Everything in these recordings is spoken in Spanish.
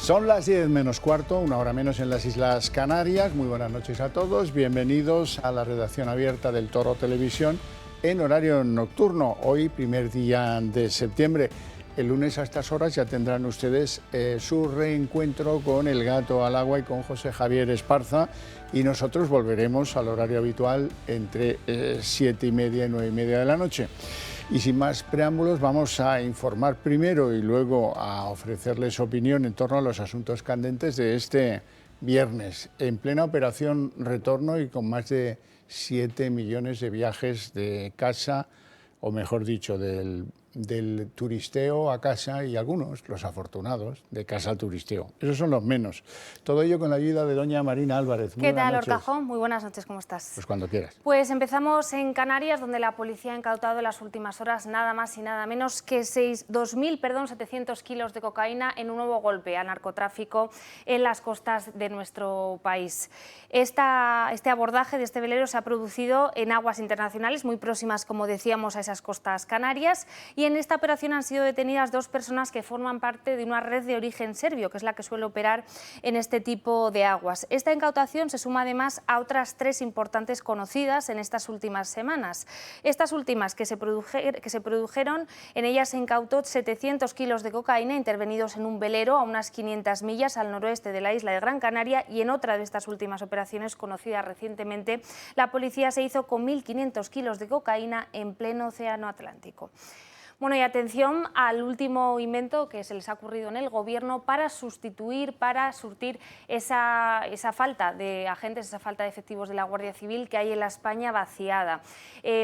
Son las 10 menos cuarto, una hora menos en las Islas Canarias. Muy buenas noches a todos. Bienvenidos a la redacción abierta del Toro Televisión en horario nocturno. Hoy, primer día de septiembre. El lunes a estas horas ya tendrán ustedes su reencuentro con El Gato al Agua y con José Javier Esparza. Y nosotros volveremos al horario habitual entre 7:30 y 9:30 de la noche. Y sin más preámbulos, vamos a informar primero y luego a ofrecerles opinión en torno a los asuntos candentes de este viernes, en plena operación retorno y con más de 7 millones de viajes de casa, o mejor dicho, del turisteo a casa y algunos, los afortunados, de casa al turisteo. Esos son los menos. Todo ello con la ayuda de doña Marina Álvarez. ¿Qué tal, Horcajón? Muy buenas noches, ¿cómo estás? Pues cuando quieras. Pues empezamos en Canarias, donde la policía ha incautado en las últimas horas nada más y nada menos que 2.700 kilos de cocaína en un nuevo golpe al narcotráfico en las costas de nuestro país. Este abordaje de este velero se ha producido en aguas internacionales muy próximas, como decíamos, a esas costas canarias, y en esta operación han sido detenidas 2 personas que forman parte de una red de origen serbio, que es la que suele operar en este tipo de aguas. Esta incautación se suma además a otras 3 importantes conocidas en estas últimas semanas. Estas últimas que se produjeron, en ellas se incautó 700 kilos de cocaína intervenidos en un velero a unas 500 millas al noroeste de la isla de Gran Canaria, y en otra de estas últimas operaciones conocida recientemente, la policía se hizo con 1.500 kilos de cocaína en pleno océano Atlántico. Bueno, y atención al último invento que se les ha ocurrido en el Gobierno para surtir esa falta de agentes, esa falta de efectivos de la Guardia Civil que hay en la España vaciada.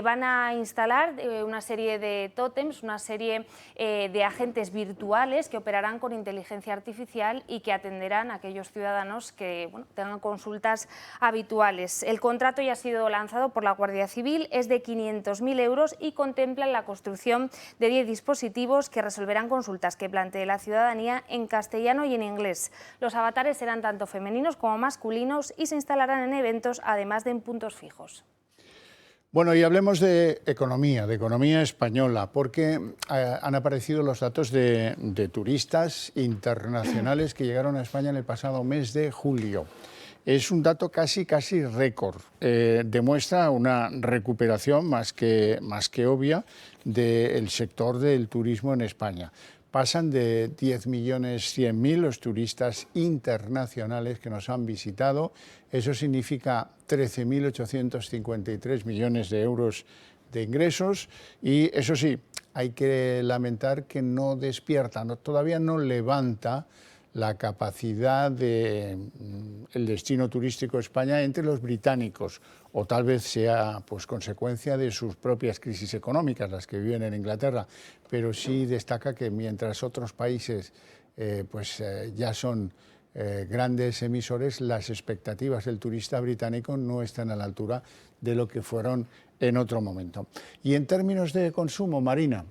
Van a instalar una serie de tótems, una serie de agentes virtuales que operarán con inteligencia artificial y que atenderán a aquellos ciudadanos que tengan consultas habituales. El contrato ya ha sido lanzado por la Guardia Civil, es de 500.000 euros y contempla la construcción de 10 dispositivos que resolverán consultas que plantee la ciudadanía en castellano y en inglés. Los avatares serán tanto femeninos como masculinos y se instalarán en eventos, además de en puntos fijos. Bueno, y hablemos de economía española, porque han aparecido los datos de turistas internacionales que llegaron a España en el pasado mes de julio. Es un dato casi récord. Demuestra una recuperación más que obvia del sector del turismo en España. Pasan de 10.100.000 los turistas internacionales que nos han visitado. Eso significa 13.853 millones de euros de ingresos, y eso sí, hay que lamentar que no despierta, todavía no levanta la capacidad del destino turístico de España entre los británicos, o tal vez sea pues consecuencia de sus propias crisis económicas, las que viven en Inglaterra, pero sí destaca que mientras otros países ya son grandes emisores, las expectativas del turista británico no están a la altura de lo que fueron en otro momento. Y en términos de consumo, Marina.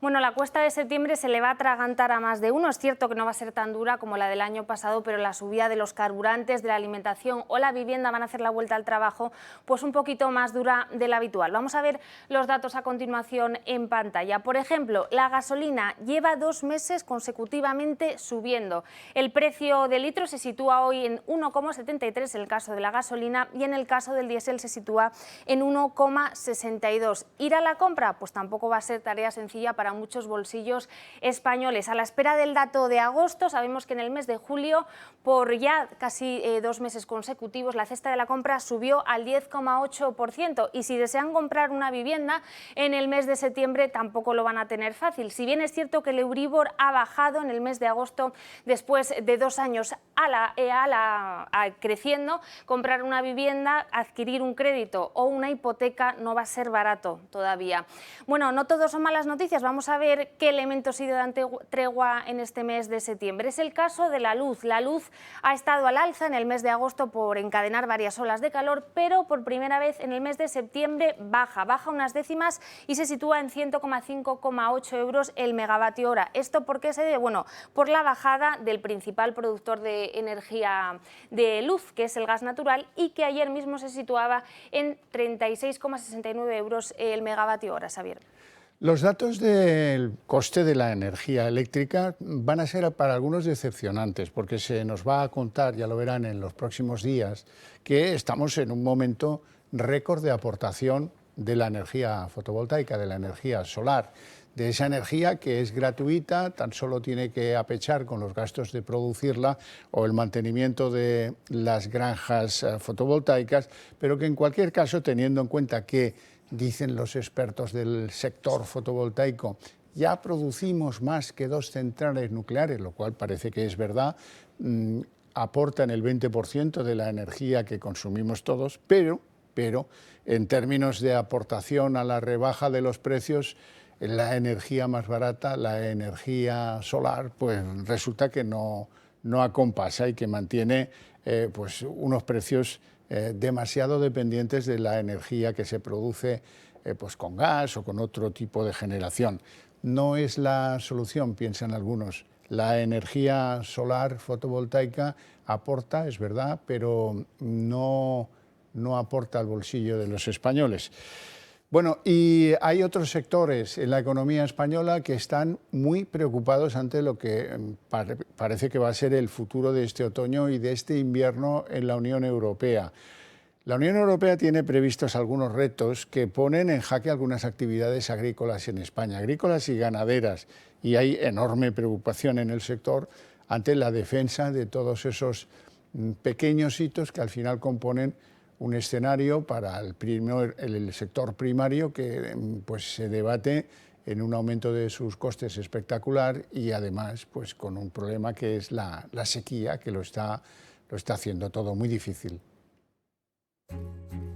Bueno, la cuesta de septiembre se le va a atragantar a más de uno. Es cierto que no va a ser tan dura como la del año pasado, pero la subida de los carburantes, de la alimentación o la vivienda van a hacer la vuelta al trabajo pues un poquito más dura de la habitual. Vamos a ver los datos a continuación en pantalla. Por ejemplo, la gasolina lleva 2 meses consecutivamente subiendo. El precio del litro se sitúa hoy en 1,73 en el caso de la gasolina, y en el caso del diésel se sitúa en 1,62. ¿Ir a la compra? Pues tampoco va a ser tarea sencilla para muchos bolsillos españoles. A la espera del dato de agosto, sabemos que en el mes de julio, por ya casi 2 meses consecutivos, la cesta de la compra subió al 10,8%, y si desean comprar una vivienda en el mes de septiembre tampoco lo van a tener fácil. Si bien es cierto que el Euribor ha bajado en el mes de agosto después de 2 años creciendo, comprar una vivienda, adquirir un crédito o una hipoteca no va a ser barato todavía. Bueno, no todo son malas noticias. Vamos a ver qué elementos sí dan tregua en este mes de septiembre. Es el caso de la luz. La luz ha estado al alza en el mes de agosto por encadenar varias olas de calor, pero por primera vez en el mes de septiembre baja unas décimas y se sitúa en 105,8 euros el megavatio hora. ¿Esto por qué se debe? Bueno, por la bajada del principal productor de energía de luz, que es el gas natural, y que ayer mismo se situaba en 36,69 euros el megavatio hora, Xavier. Los datos del coste de la energía eléctrica van a ser para algunos decepcionantes, porque se nos va a contar, ya lo verán en los próximos días, que estamos en un momento récord de aportación de la energía fotovoltaica, de la energía solar, de esa energía que es gratuita, tan solo tiene que apechar con los gastos de producirla o el mantenimiento de las granjas fotovoltaicas, pero que en cualquier caso, teniendo en cuenta que dicen los expertos del sector fotovoltaico, ya producimos más que 2 centrales nucleares, lo cual parece que es verdad, aportan el 20% de la energía que consumimos todos, pero en términos de aportación a la rebaja de los precios, la energía más barata, la energía solar, pues resulta que no acompasa y que mantiene pues unos precios demasiado dependientes de la energía que se produce pues con gas o con otro tipo de generación. No es la solución, piensan algunos. La energía solar fotovoltaica aporta, es verdad, pero no aporta al bolsillo de los españoles. Bueno, y hay otros sectores en la economía española que están muy preocupados ante lo que parece que va a ser el futuro de este otoño y de este invierno en la Unión Europea. La Unión Europea tiene previstos algunos retos que ponen en jaque algunas actividades agrícolas en España, agrícolas y ganaderas, y hay enorme preocupación en el sector ante la defensa de todos esos pequeños hitos que al final componen un escenario para el sector primario que pues, se debate en un aumento de sus costes espectacular y además pues, con un problema que es la sequía, que lo está haciendo todo muy difícil.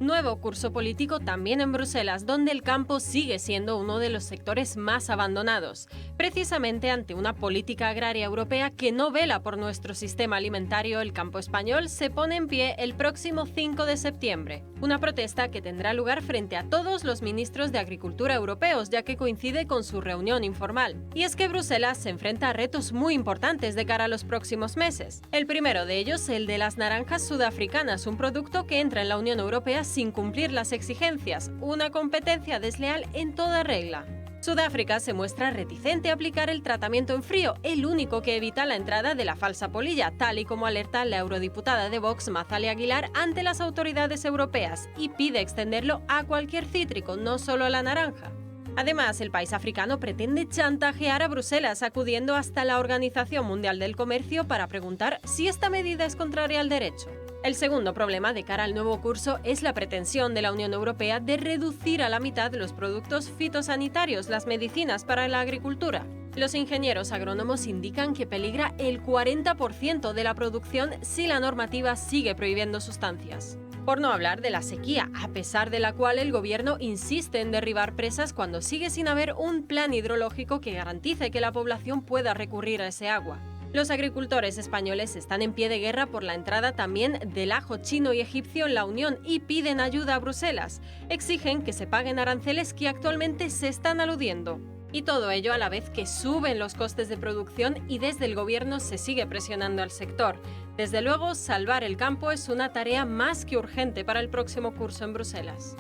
Nuevo curso político también en Bruselas, donde el campo sigue siendo uno de los sectores más abandonados, precisamente ante una política agraria europea que no vela por nuestro sistema alimentario. El campo español se pone en pie el próximo 5 de septiembre, una protesta que tendrá lugar frente a todos los ministros de Agricultura europeos, ya que coincide con su reunión informal. Y es que Bruselas se enfrenta a retos muy importantes de cara a los próximos meses. El primero de ellos, el de las naranjas sudafricanas, un producto que entra en la Unión Europea sin cumplir las exigencias, una competencia desleal en toda regla. Sudáfrica se muestra reticente a aplicar el tratamiento en frío, el único que evita la entrada de la falsa polilla, tal y como alerta la eurodiputada de Vox, Mazali Aguilar, ante las autoridades europeas, y pide extenderlo a cualquier cítrico, no solo a la naranja. Además, el país africano pretende chantajear a Bruselas, acudiendo hasta la Organización Mundial del Comercio para preguntar si esta medida es contraria al derecho. El segundo problema de cara al nuevo curso es la pretensión de la Unión Europea de reducir a la mitad los productos fitosanitarios, las medicinas para la agricultura. Los ingenieros agrónomos indican que peligra el 40% de la producción si la normativa sigue prohibiendo sustancias. Por no hablar de la sequía, a pesar de la cual el gobierno insiste en derribar presas cuando sigue sin haber un plan hidrológico que garantice que la población pueda recurrir a ese agua. Los agricultores españoles están en pie de guerra por la entrada también del ajo chino y egipcio en la Unión y piden ayuda a Bruselas. Exigen que se paguen aranceles que actualmente se están eludiendo. Y todo ello a la vez que suben los costes de producción y desde el gobierno se sigue presionando al sector. Desde luego, salvar el campo es una tarea más que urgente para el próximo curso en Bruselas.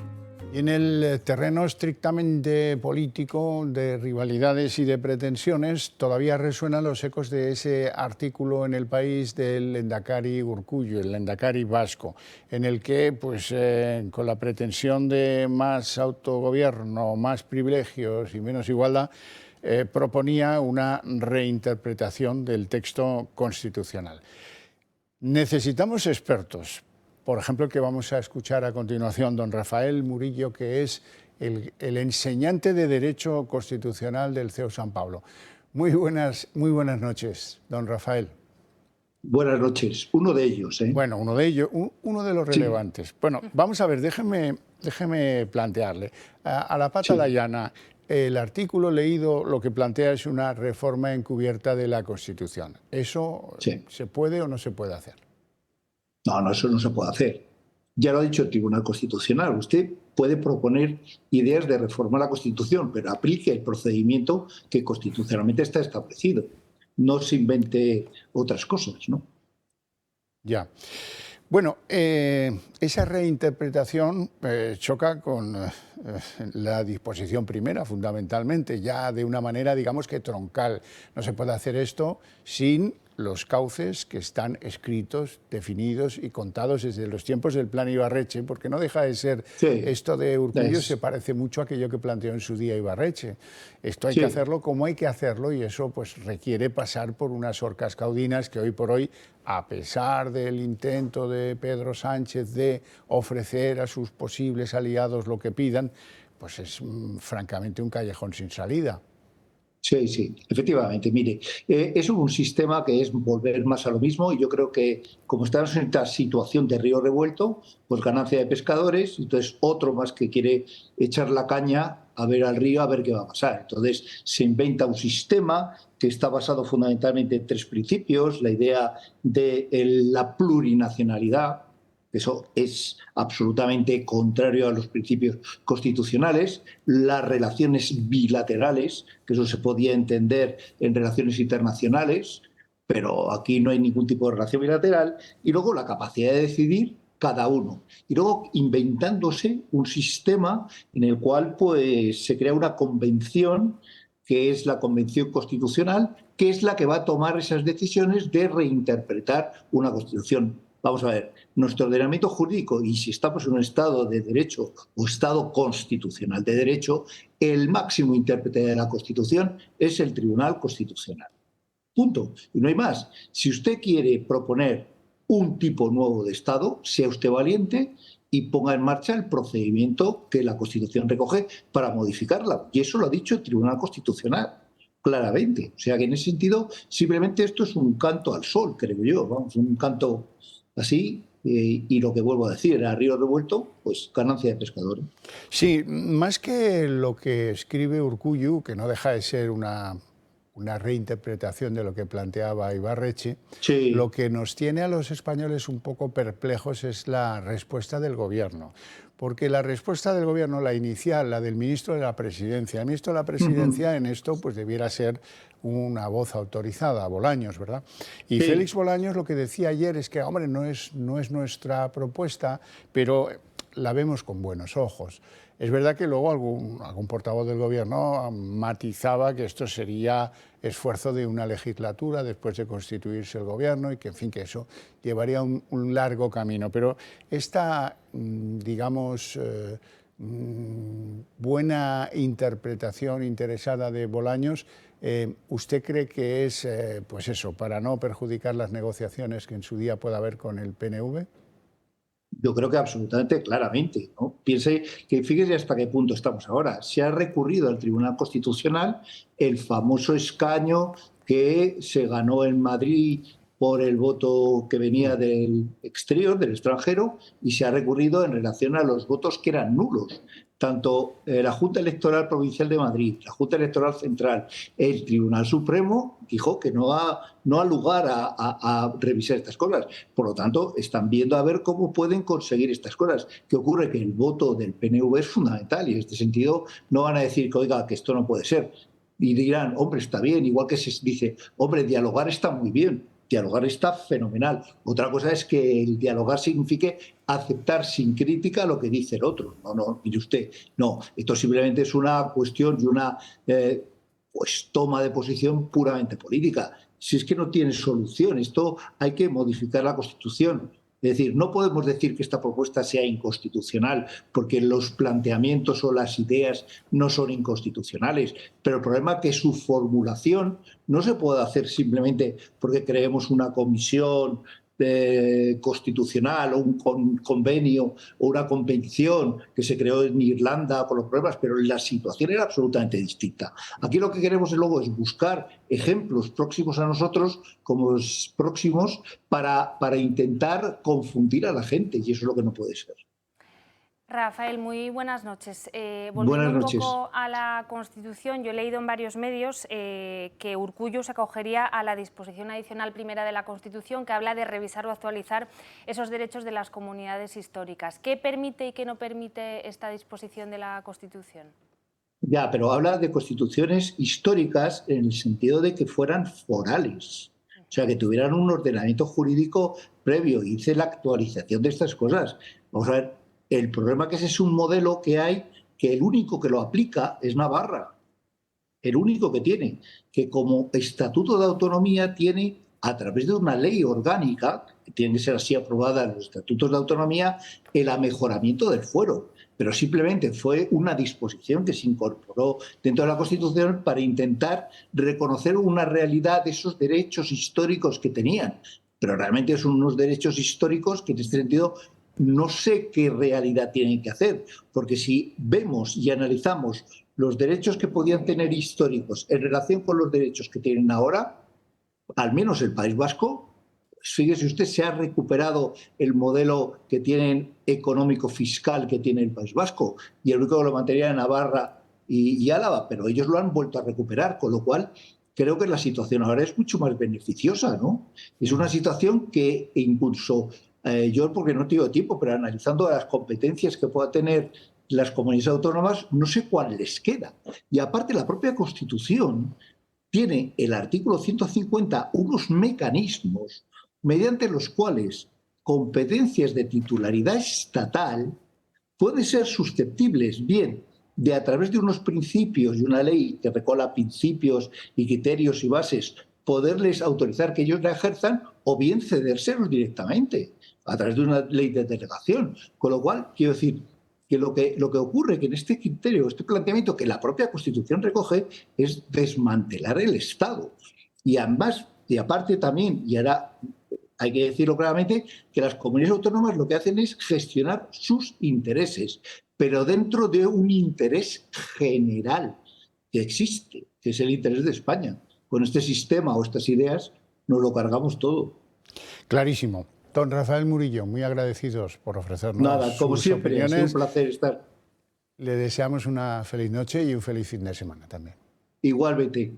Y en el terreno estrictamente político, de rivalidades y de pretensiones, todavía resuenan los ecos de ese artículo en El País del Lehendakari Urkullu, el Lehendakari vasco, en el que, pues, con la pretensión de más autogobierno, más privilegios y menos igualdad, proponía una reinterpretación del texto constitucional. Necesitamos expertos. Por ejemplo, el que vamos a escuchar a continuación, don Rafael Murillo, que es el enseñante de Derecho Constitucional del CEU San Pablo. Muy buenas noches, don Rafael. Buenas noches. Uno de ellos, ¿eh? Bueno, uno de ellos, uno de los relevantes. Sí. Bueno, vamos a ver, déjeme plantearle. A la pata la llana, el artículo leído lo que plantea es una reforma encubierta de la Constitución. ¿Eso se puede o no se puede hacer? No, eso no se puede hacer. Ya lo ha dicho el Tribunal Constitucional. Usted puede proponer ideas de reformar la Constitución, pero aplique el procedimiento que constitucionalmente está establecido. No se invente otras cosas, ¿no? Ya. Bueno, esa reinterpretación choca con la disposición primera, fundamentalmente, ya de una manera, digamos que troncal. No se puede hacer esto sin los cauces que están escritos, definidos y contados desde los tiempos del Plan Ibarretxe, porque no deja de ser, Sí, esto de Urkullu se parece mucho a aquello que planteó en su día Ibarretxe. Esto hay que hacerlo como hay que hacerlo y eso pues requiere pasar por unas orcas caudinas que hoy por hoy, a pesar del intento de Pedro Sánchez de ofrecer a sus posibles aliados lo que pidan, pues es francamente un callejón sin salida. Sí, sí, efectivamente. Mire, es un sistema que es volver más a lo mismo y yo creo que como estamos en esta situación de río revuelto, pues ganancia de pescadores, entonces otro más que quiere echar la caña a ver al río a ver qué va a pasar. Entonces se inventa un sistema que está basado fundamentalmente en 3 principios, la idea de la plurinacionalidad. Eso es absolutamente contrario a los principios constitucionales. Las relaciones bilaterales, que eso se podía entender en relaciones internacionales, pero aquí no hay ningún tipo de relación bilateral. Y luego la capacidad de decidir cada uno. Y luego inventándose un sistema en el cual pues, se crea una convención, que es la Convención Constitucional, que es la que va a tomar esas decisiones de reinterpretar una Constitución. Vamos a ver, nuestro ordenamiento jurídico, y si estamos en un Estado de Derecho o Estado constitucional de Derecho, el máximo intérprete de la Constitución es el Tribunal Constitucional. Punto. Y no hay más. Si usted quiere proponer un tipo nuevo de Estado, sea usted valiente y ponga en marcha el procedimiento que la Constitución recoge para modificarla. Y eso lo ha dicho el Tribunal Constitucional claramente. O sea que en ese sentido, simplemente esto es un canto al sol, creo yo. Vamos, un canto así, y lo que vuelvo a decir, a río revuelto, pues ganancia de pescadores. Sí, más que lo que escribe Urkullu, que no deja de ser una reinterpretación de lo que planteaba Ibarretxe, Sí. lo que nos tiene a los españoles un poco perplejos es la respuesta del Gobierno. Porque la respuesta del Gobierno, la inicial, la del ministro de la Presidencia, el ministro de la Presidencia en esto pues debiera ser una voz autorizada, Bolaños, ¿verdad? Y Sí. Félix Bolaños lo que decía ayer es que, hombre, no es nuestra propuesta, pero la vemos con buenos ojos. Es verdad que luego algún portavoz del Gobierno matizaba que esto sería esfuerzo de una legislatura después de constituirse el Gobierno y que, en fin, que eso llevaría un largo camino. Pero esta, digamos, buena interpretación interesada de Bolaños, ¿usted cree que es, pues eso, para no perjudicar las negociaciones que en su día pueda haber con el PNV? Yo creo que absolutamente claramente, ¿no? Piense que fíjese hasta qué punto estamos ahora. Se ha recurrido al Tribunal Constitucional el famoso escaño que se ganó en Madrid por el voto que venía del exterior, del extranjero, y se ha recurrido en relación a los votos que eran nulos. Tanto la Junta Electoral Provincial de Madrid, la Junta Electoral Central, el Tribunal Supremo dijo que no ha lugar a revisar estas cosas. Por lo tanto, están viendo a ver cómo pueden conseguir estas cosas. ¿Qué ocurre? Que el voto del PNV es fundamental y en este sentido no van a decir que, oiga, que esto no puede ser. Y dirán, hombre, está bien, igual que se dice, hombre, dialogar está muy bien. Dialogar está fenomenal. Otra cosa es que el dialogar signifique aceptar sin crítica lo que dice el otro. No, mire usted, no. Esto simplemente es una cuestión y una pues toma de posición puramente política. Si es que no tiene solución, esto hay que modificar la Constitución. Es decir, no podemos decir que esta propuesta sea inconstitucional porque los planteamientos o las ideas no son inconstitucionales, pero el problema es que su formulación no se puede hacer simplemente porque creemos una comisión constitucional o un convenio o una convención que se creó en Irlanda con los problemas, pero la situación era absolutamente distinta. Aquí lo que queremos luego es buscar ejemplos próximos a nosotros, como próximos, para intentar confundir a la gente, y eso es lo que no puede ser. Rafael, muy buenas noches. Volviendo Buenas noches. un poco a la Constitución, yo he leído en varios medios que Urkullu se acogería a la disposición adicional primera de la Constitución que habla de revisar o actualizar esos derechos de las comunidades históricas. ¿Qué permite y qué no permite esta disposición de la Constitución? Ya, pero habla de constituciones históricas en el sentido de que fueran forales. O sea, que tuvieran un ordenamiento jurídico previo. Hice la actualización de estas cosas. Vamos a ver, el problema que ese es un modelo que hay, que el único que lo aplica es Navarra. El único que tiene, que como estatuto de autonomía tiene, a través de una ley orgánica, que tiene que ser así aprobada en los estatutos de autonomía, el amejoramiento del fuero. Pero simplemente fue una disposición que se incorporó dentro de la Constitución para intentar reconocer una realidad de esos derechos históricos que tenían. Pero realmente son unos derechos históricos que en este sentido no sé qué realidad tienen que hacer, porque si vemos y analizamos los derechos que podían tener históricos en relación con los derechos que tienen ahora, al menos el País Vasco, fíjese usted, se ha recuperado el modelo que tienen económico-fiscal que tiene el País Vasco, y el único que lo mantenía en Navarra y Álava, pero ellos lo han vuelto a recuperar, con lo cual creo que la situación ahora es mucho más beneficiosa, ¿no? Es una situación que incluso yo, porque no tengo tiempo, pero analizando las competencias que pueda tener las comunidades autónomas, no sé cuál les queda. Y aparte, la propia Constitución tiene el artículo 150 unos mecanismos mediante los cuales competencias de titularidad estatal pueden ser susceptibles bien de, a través de unos principios y una ley que recola principios y criterios y bases, poderles autorizar que ellos la ejerzan, o bien cedérselos directamente a través de una ley de delegación. Con lo cual, quiero decir que lo que ocurre que en este criterio, este planteamiento que la propia Constitución recoge, es desmantelar el Estado. Y además, y aparte también, y ahora hay que decirlo claramente, que las comunidades autónomas lo que hacen es gestionar sus intereses, pero dentro de un interés general que existe, que es el interés de España. Con este sistema o estas ideas nos lo cargamos todo. Clarísimo. Don Rafael Murillo, muy agradecidos por ofrecernos Nada, como sus siempre, opiniones. ha sido un placer estar. Le deseamos una feliz noche y un feliz fin de semana también. Igualmente.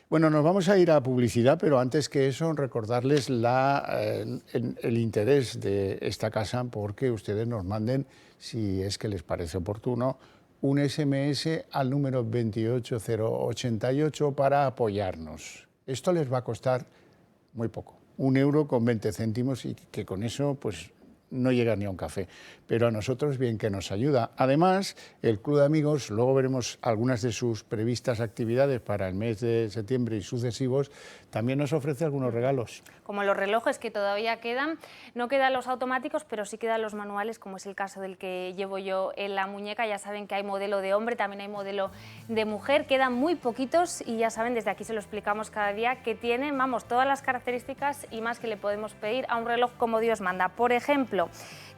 Bueno, nos vamos a ir a publicidad, pero antes que eso, recordarles el interés de esta casa, porque ustedes nos manden, si es que les parece oportuno, un SMS al número 28088 para apoyarnos. Esto les va a costar muy poco, 1,20 € y que con eso pues no llega ni a un café, pero a nosotros bien que nos ayuda. Además, el Club de Amigos, luego veremos algunas de sus previstas actividades para el mes de septiembre y sucesivos, también nos ofrece algunos regalos. Como los relojes que todavía quedan, no quedan los automáticos, pero sí quedan los manuales, como es el caso del que llevo yo en la muñeca. Ya saben que hay modelo de hombre, también hay modelo de mujer, quedan muy poquitos y ya saben, desde aquí se lo explicamos cada día, que tienen, vamos, todas las características y más que le podemos pedir a un reloj como Dios manda. Por ejemplo,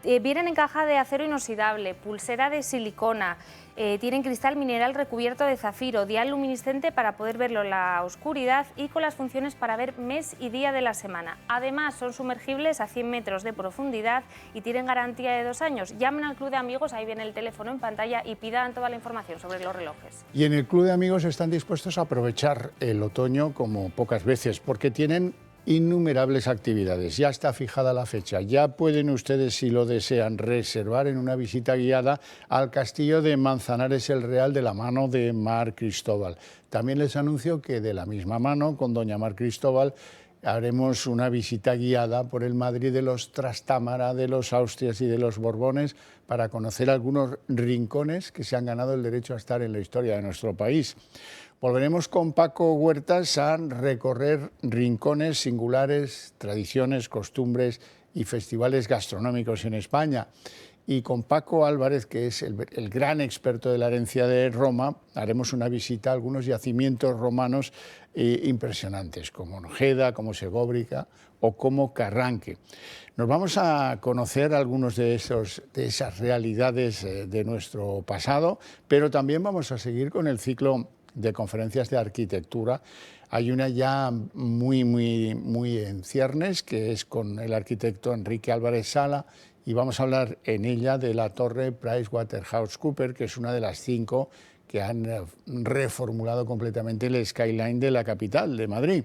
vienen en caja de acero inoxidable, pulsera de silicona, tienen cristal mineral recubierto de zafiro, dial luminiscente para poder verlo en la oscuridad y con las funciones para ver mes y día de la semana. Además, son sumergibles a 100 metros de profundidad y tienen garantía de 2 años. Llamen al Club de Amigos, ahí viene el teléfono en pantalla, y pidan toda la información sobre los relojes. Y en el Club de Amigos están dispuestos a aprovechar el otoño como pocas veces, porque tienen innumerables actividades. Ya está fijada la fecha, ya pueden ustedes, si lo desean, reservar en una visita guiada al castillo de Manzanares el Real de la mano de Mar Cristóbal. También les anuncio que de la misma mano, con doña Mar Cristóbal, haremos una visita guiada por el Madrid de los Trastámara, de los Austrias y de los Borbones, para conocer algunos rincones que se han ganado el derecho a estar en la historia de nuestro país. Volveremos con Paco Huertas a recorrer rincones singulares, tradiciones, costumbres y festivales gastronómicos en España. Y con Paco Álvarez, que es el gran experto de la herencia de Roma, haremos una visita a algunos yacimientos romanos impresionantes, como Ojeda, como Segóbrica o como Carranque. Nos vamos a conocer algunos de esas realidades de nuestro pasado, pero también vamos a seguir con el ciclo de conferencias de arquitectura. Hay una ya muy en ciernes, que es con el arquitecto Enrique Álvarez Sala, y vamos a hablar en ella de la torre PricewaterhouseCoopers, que es una de las 5 que han reformulado completamente el skyline de la capital, de Madrid.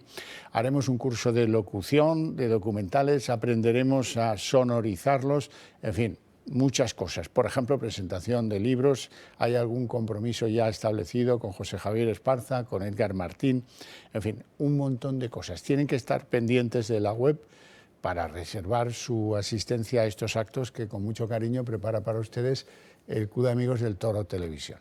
Haremos un curso de locución, de documentales, aprenderemos a sonorizarlos, en fin, muchas cosas. Por ejemplo, presentación de libros. Hay algún compromiso ya establecido con José Javier Esparza, con Edgar Martín, en fin, un montón de cosas. Tienen que estar pendientes de la web para reservar su asistencia a estos actos que con mucho cariño prepara para ustedes el Club de Amigos del Toro Televisión.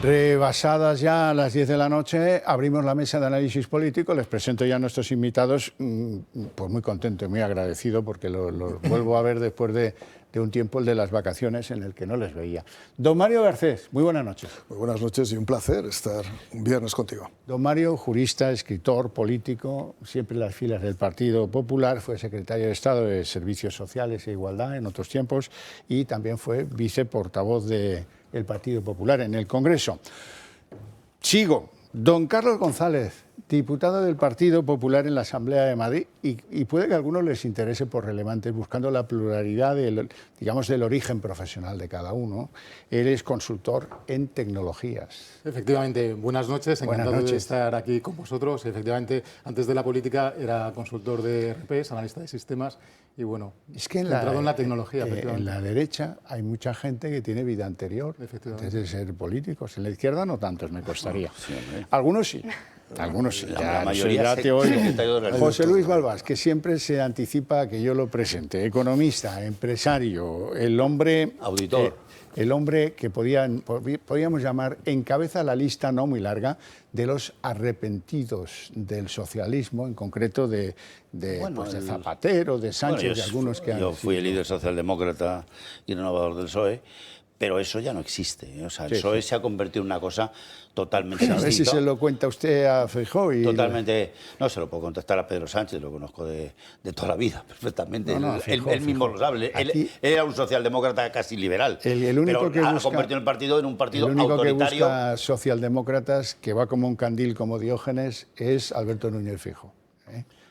Rebasadas ya las 10 de la noche, abrimos la mesa de análisis político. Les presento ya a nuestros invitados, pues muy contento y muy agradecido porque los vuelvo a ver después de un tiempo, el de las vacaciones, en el que no les veía. Don Mario Garcés, muy buenas noches. Muy buenas noches y un placer estar un viernes contigo. Don Mario, jurista, escritor, político, siempre en las filas del Partido Popular, fue secretario de Estado de Servicios Sociales e Igualdad en otros tiempos y también fue viceportavoz del Partido Popular en el Congreso. Sigo. Don Carlos González, diputado del Partido Popular en la Asamblea de Madrid, y puede que a algunos les interese por relevantes, buscando la pluralidad del origen profesional de cada uno. Él es consultor en tecnologías. Efectivamente, buenas noches, encantado de estar aquí con vosotros. Efectivamente, antes de la política era consultor de ERPs, analista de sistemas, y bueno, es que centrado en la tecnología. En la derecha hay mucha gente que tiene vida anterior antes de ser políticos. En la izquierda no tantos, me costaría. Sí, algunos sí. Algunos sí. La mayoría te oigo. José Luis Balbás, que siempre se anticipa a que yo lo presente. Economista, empresario, el hombre... Auditor. El hombre que podíamos llamar encabeza la lista no muy larga de los arrepentidos del socialismo, en concreto de Zapatero, de Sánchez, de algunos que han... Yo fui el líder socialdemócrata y renovador del PSOE, pero eso ya no existe. O sea, el PSOE se ha convertido en una cosa totalmente distinta. A ver si se lo cuenta usted a Feijóo. Totalmente. No, se lo puedo contestar a Pedro Sánchez, lo conozco de toda la vida, perfectamente. Él mismo lo sabe. Él era un socialdemócrata casi liberal, el único pero ha convertido el partido en un partido autoritario. El único que busca socialdemócratas, que va como un candil, como Diógenes, es Alberto Núñez Feijóo.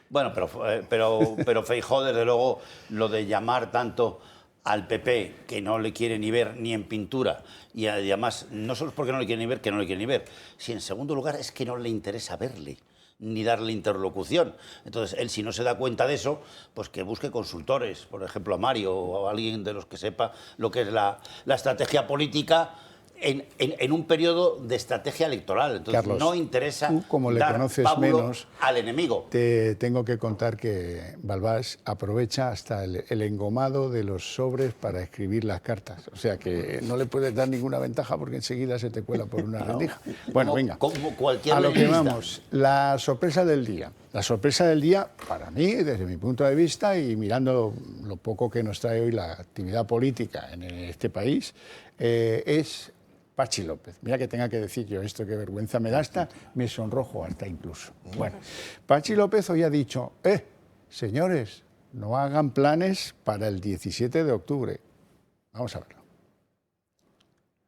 Bueno, pero Feijóo, desde luego, lo de llamar tanto al PP, que no le quiere ni ver ni en pintura, y además no solo es porque no le quiere ni ver, que no le quiere ni ver, si en segundo lugar es que no le interesa verle ni darle interlocución. Entonces, él, si no se da cuenta de eso, pues que busque consultores, por ejemplo a Mario o a alguien de los que sepa lo que es la estrategia política en un periodo de estrategia electoral. Entonces, Carlos, no interesa tú, como le dar conoces pábulo menos, al enemigo. Te tengo que contar que Balbás aprovecha hasta el engomado de los sobres para escribir las cartas. O sea que no le puedes dar ninguna ventaja porque enseguida se te cuela por una rendija. Bueno, venga, como cualquier a lo que leyenda. Vamos. La sorpresa del día. La sorpresa del día, para mí, desde mi punto de vista, y mirando lo poco que nos trae hoy la actividad política en este país, es Patxi López. Mira que tenga que decir yo esto, qué vergüenza me da, hasta me sonrojo hasta incluso. Bueno, Patxi López hoy ha dicho, señores, no hagan planes para el 17 de octubre. Vamos a verlo.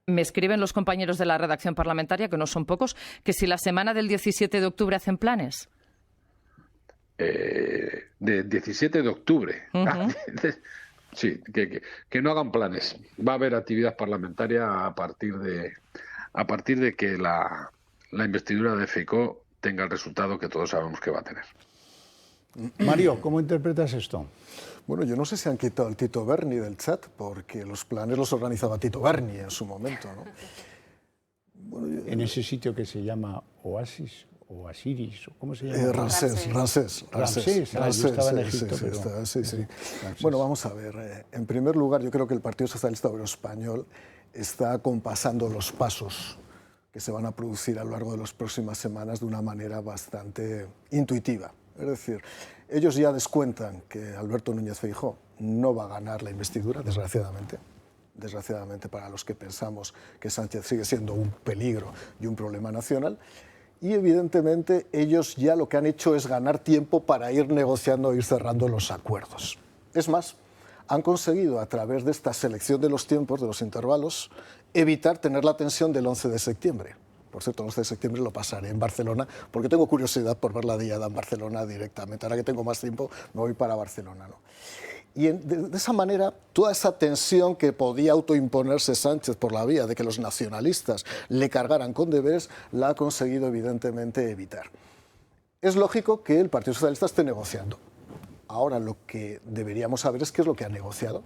Me escriben los compañeros de la redacción parlamentaria, que no son pocos, que si la semana del 17 de octubre hacen planes. De 17 de octubre. Sí, que no hagan planes. Va a haber actividad parlamentaria a partir de que la investidura de Feijóo tenga el resultado que todos sabemos que va a tener. Mario, ¿cómo interpretas esto? Bueno, yo no sé si han quitado el Tito Berni del chat, porque los planes los organizaba Tito Berni en su momento, ¿no? Bueno, en ese sitio que se llama Oasis o Asiris, ¿cómo se llama? Ramsés. Yo estaba en Egipto, sí. Bueno, vamos a ver. En primer lugar, yo creo que el Partido Socialista Obrero Español está compasando los pasos que se van a producir a lo largo de las próximas semanas de una manera bastante intuitiva. Es decir, ellos ya descuentan que Alberto Núñez Feijóo no va a ganar la investidura, desgraciadamente para los que pensamos que Sánchez sigue siendo un peligro y un problema nacional. Y evidentemente ellos ya lo que han hecho es ganar tiempo para ir negociando, ir cerrando los acuerdos. Es más, han conseguido a través de esta selección de los tiempos, de los intervalos, evitar tener la tensión del 11 de septiembre. Por cierto, el 11 de septiembre lo pasaré en Barcelona, porque tengo curiosidad por ver la diada en Barcelona directamente. Ahora que tengo más tiempo, me voy para Barcelona, ¿no? Y de esa manera, toda esa tensión que podía autoimponerse Sánchez por la vía de que los nacionalistas le cargaran con deberes, la ha conseguido evidentemente evitar. Es lógico que el Partido Socialista esté negociando. Ahora lo que deberíamos saber es qué es lo que ha negociado.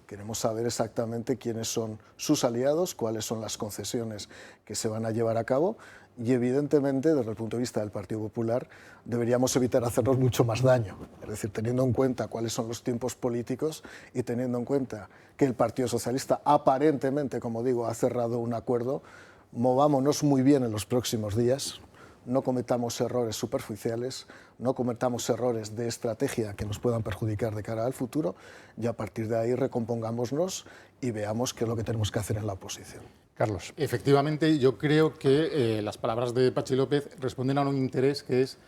Queremos saber exactamente quiénes son sus aliados, cuáles son las concesiones que se van a llevar a cabo y evidentemente desde el punto de vista del Partido Popular deberíamos evitar hacernos mucho más daño. Es decir, teniendo en cuenta cuáles son los tiempos políticos y teniendo en cuenta que el Partido Socialista aparentemente, como digo, ha cerrado un acuerdo, movámonos muy bien en los próximos días, no cometamos errores superficiales, no cometamos errores de estrategia que nos puedan perjudicar de cara al futuro y a partir de ahí recompongámonos y veamos qué es lo que tenemos que hacer en la oposición. Carlos. Efectivamente, yo creo que las palabras de Patxi López responden a un interés que es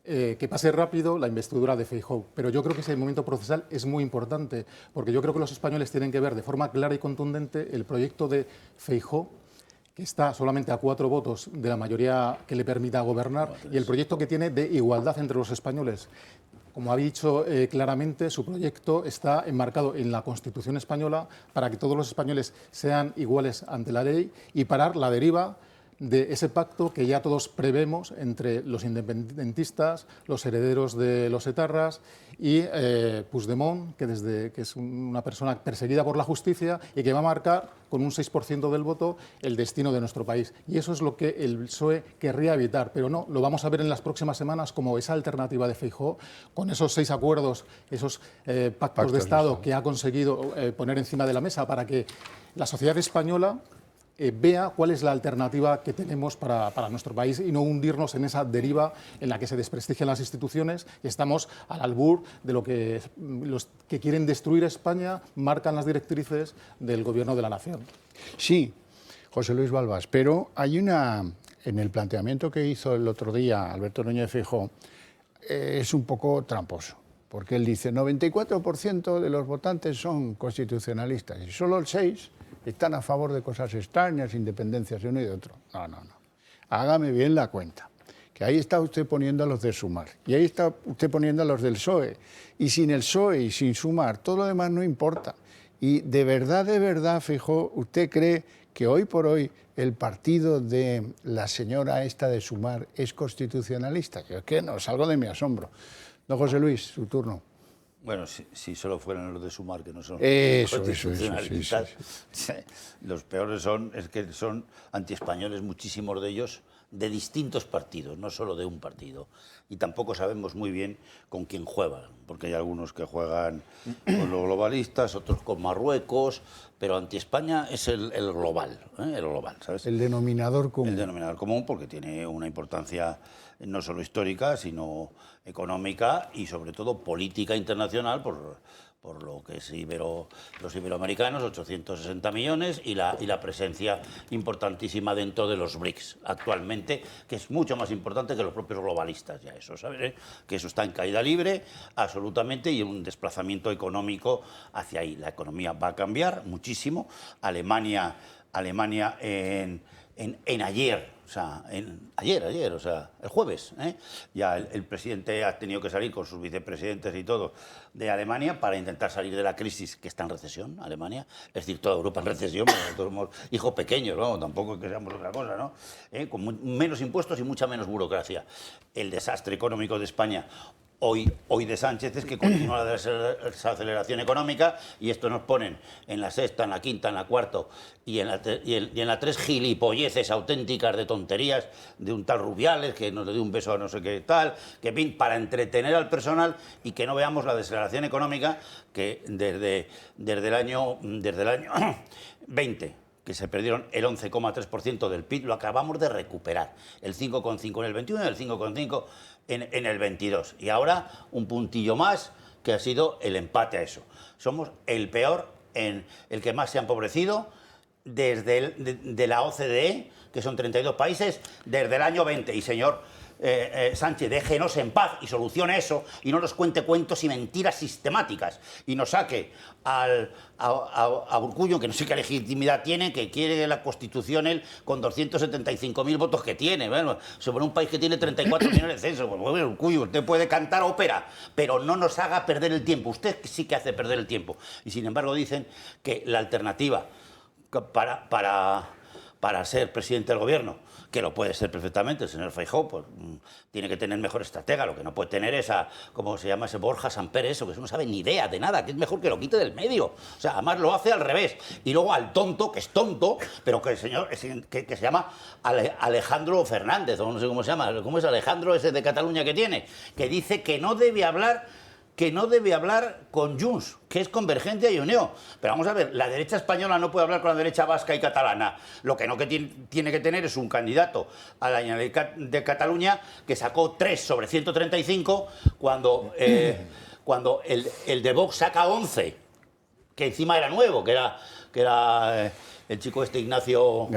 que pase rápido la investidura de Feijóo. Pero yo creo que ese momento procesal es muy importante, porque yo creo que los españoles tienen que ver de forma clara y contundente el proyecto de Feijóo, que está solamente a 4 votos de la mayoría que le permita gobernar, y el proyecto que tiene de igualdad entre los españoles. Como ha dicho claramente, su proyecto está enmarcado en la Constitución española para que todos los españoles sean iguales ante la ley y parar la deriva de ese pacto que ya todos prevemos entre los independentistas, los herederos de los etarras y Puigdemont, que es una persona perseguida por la justicia y que va a marcar con un 6% del voto el destino de nuestro país. Y eso es lo que el PSOE querría evitar, pero no, lo vamos a ver en las próximas semanas como esa alternativa de Feijóo, con esos 6 acuerdos, esos pactos de Estado que ha conseguido poner encima de la mesa para que la sociedad española vea cuál es la alternativa que tenemos para nuestro país y no hundirnos en esa deriva en la que se desprestigian las instituciones y estamos al albur de lo que los que quieren destruir España marcan las directrices del Gobierno de la Nación. Sí, José Luis Balbás, pero hay en el planteamiento que hizo el otro día Alberto Núñez Feijóo, es un poco tramposo, porque él dice 94% de los votantes son constitucionalistas y solo el 6% están a favor de cosas extrañas, independencias de uno y de otro. No. Hágame bien la cuenta, que ahí está usted poniendo a los de Sumar y ahí está usted poniendo a los del PSOE. Y sin el PSOE y sin Sumar, todo lo demás no importa. Y de verdad, Feijóo, ¿usted cree que hoy por hoy el partido de la señora esta de Sumar es constitucionalista? Yo es que no, salgo de mi asombro. Don José Luis, su turno. Bueno, si solo fueran los de Sumar, que no son constitucionalistas. Sí. Los peores son antiespañoles, muchísimos de ellos, de distintos partidos, no solo de un partido. Y tampoco sabemos muy bien con quién juegan, porque hay algunos que juegan con los globalistas, otros con Marruecos, pero anti-España es el global, ¿sabes? El denominador común. El denominador común, porque tiene una importancia no solo histórica, sino económica y sobre todo política internacional por lo que es los iberoamericanos, 860 millones, y la presencia importantísima dentro de los BRICS actualmente, que es mucho más importante que los propios globalistas, ya eso, ¿sabes? Que eso está en caída libre, absolutamente, y un desplazamiento económico hacia ahí. La economía va a cambiar muchísimo. Alemania en ayer, el jueves, ya el presidente ha tenido que salir con sus vicepresidentes y todo de Alemania para intentar salir de la crisis, que está en recesión, Alemania, es decir, toda Europa en recesión, porque nosotros somos hijos pequeños, ¿no? Tampoco es que seamos otra cosa, ¿no? Con menos impuestos y mucha menos burocracia. El desastre económico de España hoy de Sánchez es que continúa la desaceleración económica, y esto nos ponen en la sexta, en la quinta, en la cuarta y en la 3 gilipolleces auténticas de tonterías de un tal Rubiales que nos le dio un beso a no sé qué tal, que para entretener al personal y que no veamos la desaceleración económica que desde el año 20, que se perdieron el 11,3% del PIB, lo acabamos de recuperar, el 5,5 en el 21 y el 5,5 en el 22. Y ahora un puntillo más, que ha sido el empate a eso. Somos el peor, el que más se ha empobrecido desde de la OCDE, que son 32 países, desde el año 20. Y señor Sánchez, déjenos en paz y solucione eso, y no nos cuente cuentos y mentiras sistemáticas, y nos saque a Urkullu, que no sé qué legitimidad tiene, que quiere la Constitución él con 275.000 votos que tiene, bueno, sobre un país que tiene 34 millones de censos. Bueno, Urkullu, usted puede cantar ópera, pero no nos haga perder el tiempo. Usted sí que hace perder el tiempo. Y sin embargo dicen que la alternativa para ser presidente del gobierno, que lo puede ser perfectamente el señor Feijóo, pues tiene que tener mejor estratega. Lo que no puede tener es ¿cómo se llama ese Borja Samper? Eso, que no sabe ni idea de nada, que es mejor que lo quite del medio. O sea, además lo hace al revés. Y luego al tonto, que es tonto, pero que el señor que se llama Alejandro Fernández, o no sé cómo se llama, ¿cómo es Alejandro ese de Cataluña que tiene? Que dice que no debe hablar que no debe hablar con Junts, que es Convergencia y Unió. Pero vamos a ver, la derecha española no puede hablar con la derecha vasca y catalana. Lo que no tiene que tener es un candidato a la Generalitat de Cataluña que sacó 3 sobre 135 cuando el de Vox saca 11, que encima era nuevo, que era el chico este Ignacio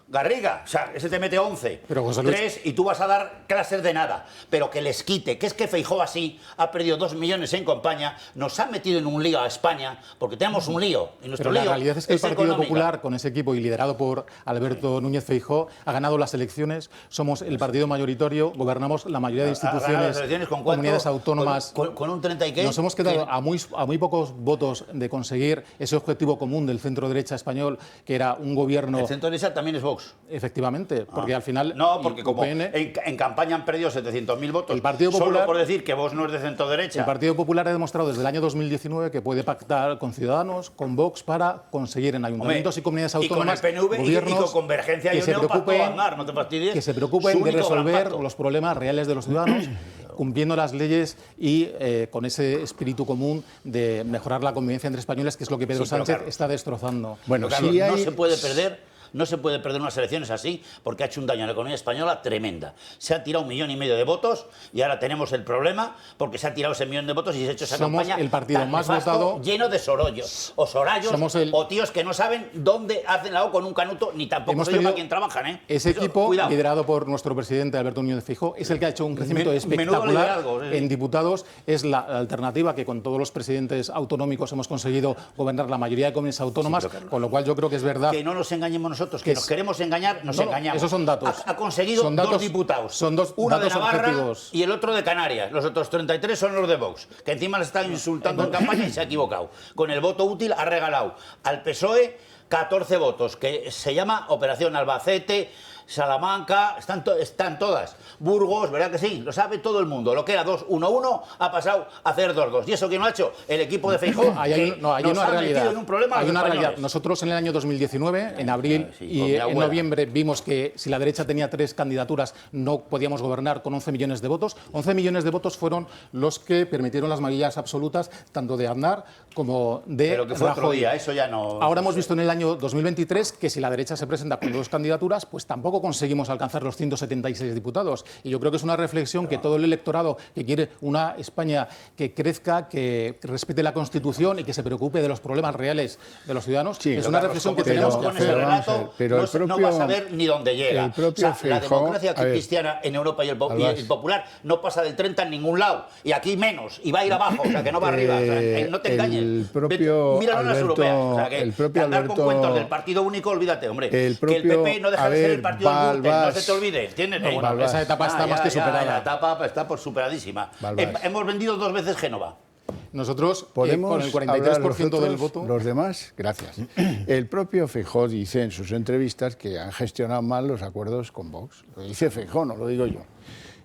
Garriga, o sea, ese te mete 11, pero José Luis... 3 y tú vas a dar clases de nada, pero que les quite, que es que Feijóo así ha perdido 2 millones en campaña, nos ha metido en un lío a España, porque tenemos un lío, y nuestro pero lío la realidad es que el Partido económica. Popular, con ese equipo y liderado por Alberto Núñez Feijóo, ha ganado las elecciones, somos el partido mayoritario, gobernamos la mayoría de instituciones, ¿con comunidades autónomas. ¿Con un 30 y qué? Nos hemos quedado a muy pocos votos de conseguir ese objetivo común del centro-derecha español, que era un gobierno... El centro-derecha también es Vox. Efectivamente, porque al final... No, porque como UPN, en campaña han perdido 700.000 votos, el Partido Popular, solo por decir que Vox no es de centro-derecha. El Partido Popular ha demostrado desde el año 2019 que puede pactar con Ciudadanos, con Vox, para conseguir en ayuntamientos y comunidades autónomas y con el PNV gobiernos y con Convergencia y Unión pactó Aznar, no te fastidies. Que se preocupen de resolver los problemas reales de los ciudadanos, cumpliendo las leyes y con ese espíritu común de mejorar la convivencia entre españoles, que es lo que Pedro Sánchez está destrozando. Bueno, Carlos, no se puede perder. No se puede perder unas elecciones así porque ha hecho un daño a la economía española tremenda. Se ha tirado 1,5 millones de votos y ahora tenemos el problema porque se ha tirado ese 1 millón de votos y se ha hecho esa campaña el partido más votado, lleno de sorollos o sorayos o tíos que no saben dónde hacen la O con un canuto ni tampoco sé yo para quién trabajan. Ese equipo, liderado por nuestro presidente Alberto Núñez Feijóo, es el que ha hecho un crecimiento espectacular en diputados. Es la alternativa que con todos los presidentes autonómicos hemos conseguido gobernar la mayoría de comunidades autónomas, con lo cual yo creo que es verdad. Que no nos engañemos nosotros, que nos queremos engañar, nos engañamos. Esos son datos. Ha conseguido 2 diputados. Son dos uno de datos Navarra objetivos. Y el otro de Canarias. Los otros 33 son los de Vox, que encima le están insultando en campaña y se ha equivocado. Con el voto útil ha regalado al PSOE 14 votos, que se llama Operación Albacete, Salamanca, están todas. Burgos, ¿verdad que sí? Lo sabe todo el mundo. Lo que era 2-1-1 ha pasado a hacer 2-2. ¿Y eso quién lo ha hecho? El equipo de Feijóo. Hay una realidad. En un problema hay una realidad. Nosotros en el año 2019, en abril y en noviembre, vimos que si la derecha tenía 3 candidaturas no podíamos gobernar con 11 millones de votos. 11 millones de votos fueron los que permitieron las mayorías absolutas tanto de Aznar como de Pero que fue Rajoy. otro día, eso ya no... Ahora hemos visto en el año 2023 que si la derecha se presenta con 2 candidaturas, pues tampoco conseguimos alcanzar los 176 diputados. Y yo creo que es una reflexión que todo el electorado que quiere una España que crezca, que respete la Constitución y que se preocupe de los problemas reales de los ciudadanos, es una reflexión que tenemos que hacer. Pero no vas a ver ni dónde llega. La democracia cristiana en Europa y el popular no pasa del 30 en ningún lado. Y aquí menos. Y va a ir abajo, o sea, que no va arriba. O sea, no te engañes. Míralo en las europeas. O sea, que andar con cuentos del partido único, olvídate, hombre. Que el PP no deja de ser el partido del Gürtel, no se te olvide, ¿entiendes? Bueno, esa etapa está más que superada. La etapa está por superadísima. Hemos vendido 2 veces Génova. Nosotros, podemos con el 43% del voto... Los demás, gracias. El propio Feijóo dice en sus entrevistas que han gestionado mal los acuerdos con Vox. Lo dice Feijóo, no lo digo yo.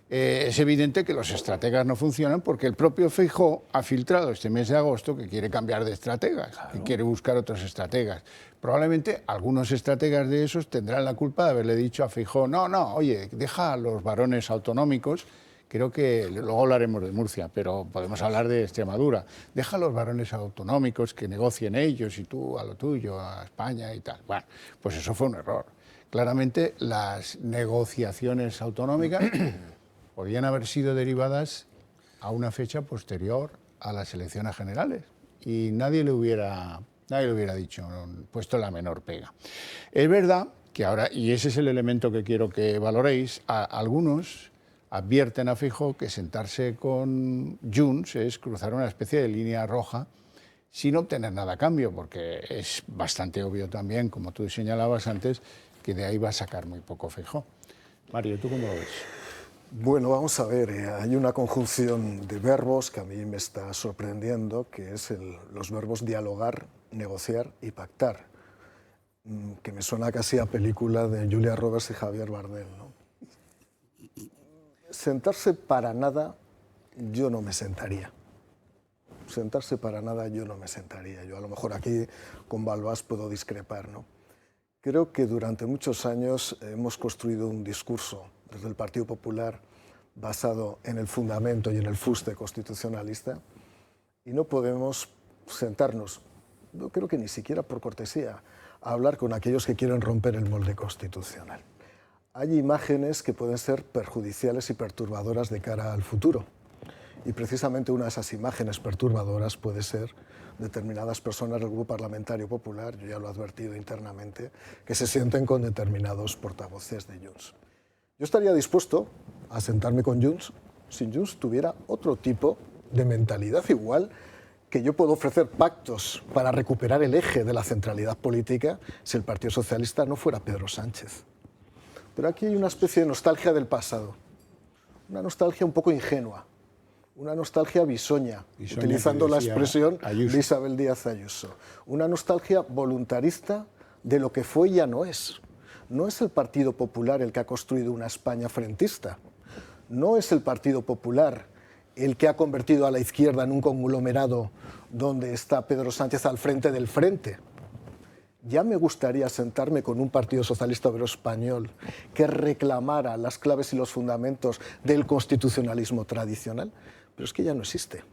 Es evidente que los estrategas no funcionan porque el propio Feijóo ha filtrado este mes de agosto que quiere cambiar de estrategas, que quiere buscar otros estrategas. Probablemente algunos estrategas de esos tendrán la culpa de haberle dicho a Feijóo, no, oye, deja a los varones autonómicos. Creo que luego hablaremos de Murcia, pero podemos hablar de Extremadura. Deja a los varones autonómicos que negocien ellos y tú a lo tuyo, a España y tal. Bueno, pues eso fue un error. Claramente las negociaciones autonómicas podían haber sido derivadas a una fecha posterior a las elecciones generales y nadie le hubiera dicho, puesto la menor pega. Es verdad que ahora, y ese es el elemento que quiero que valoréis, algunos advierten a Feijóo que sentarse con Junts es cruzar una especie de línea roja sin obtener nada a cambio, porque es bastante obvio también, como tú señalabas antes, que de ahí va a sacar muy poco Feijóo. Mario, ¿tú cómo lo ves? Bueno, vamos a ver, hay una conjunción de verbos que a mí me está sorprendiendo, que es los verbos dialogar, negociar y pactar, que me suena casi a película de Julia Roberts y Javier Bardem, ¿no? Sentarse para nada, yo no me sentaría. Sentarse para nada, yo no me sentaría. Yo a lo mejor aquí con Balbás puedo discrepar, ¿no? Creo que durante muchos años hemos construido un discurso desde el Partido Popular basado en el fundamento y en el fuste constitucionalista, y no podemos sentarnos, yo creo que ni siquiera por cortesía, a hablar con aquellos que quieren romper el molde constitucional. Hay imágenes que pueden ser perjudiciales y perturbadoras de cara al futuro. Y precisamente una de esas imágenes perturbadoras puede ser determinadas personas del Grupo Parlamentario Popular, yo ya lo he advertido internamente, que se sienten con determinados portavoces de Junts. Yo estaría dispuesto a sentarme con Junts si Junts tuviera otro tipo de mentalidad, igual que yo puedo ofrecer pactos para recuperar el eje de la centralidad política si el Partido Socialista no fuera Pedro Sánchez. Pero aquí hay una especie de nostalgia del pasado, una nostalgia un poco ingenua, una nostalgia bisoña, utilizando la expresión de Isabel Díaz Ayuso. Una nostalgia voluntarista de lo que fue y ya no es. No es el Partido Popular el que ha construido una España frentista. No es el Partido Popular el que ha convertido a la izquierda en un conglomerado donde está Pedro Sánchez al frente del frente. Ya me gustaría sentarme con un Partido Socialista Obrero Español que reclamara las claves y los fundamentos del constitucionalismo tradicional, pero es que ya no existe.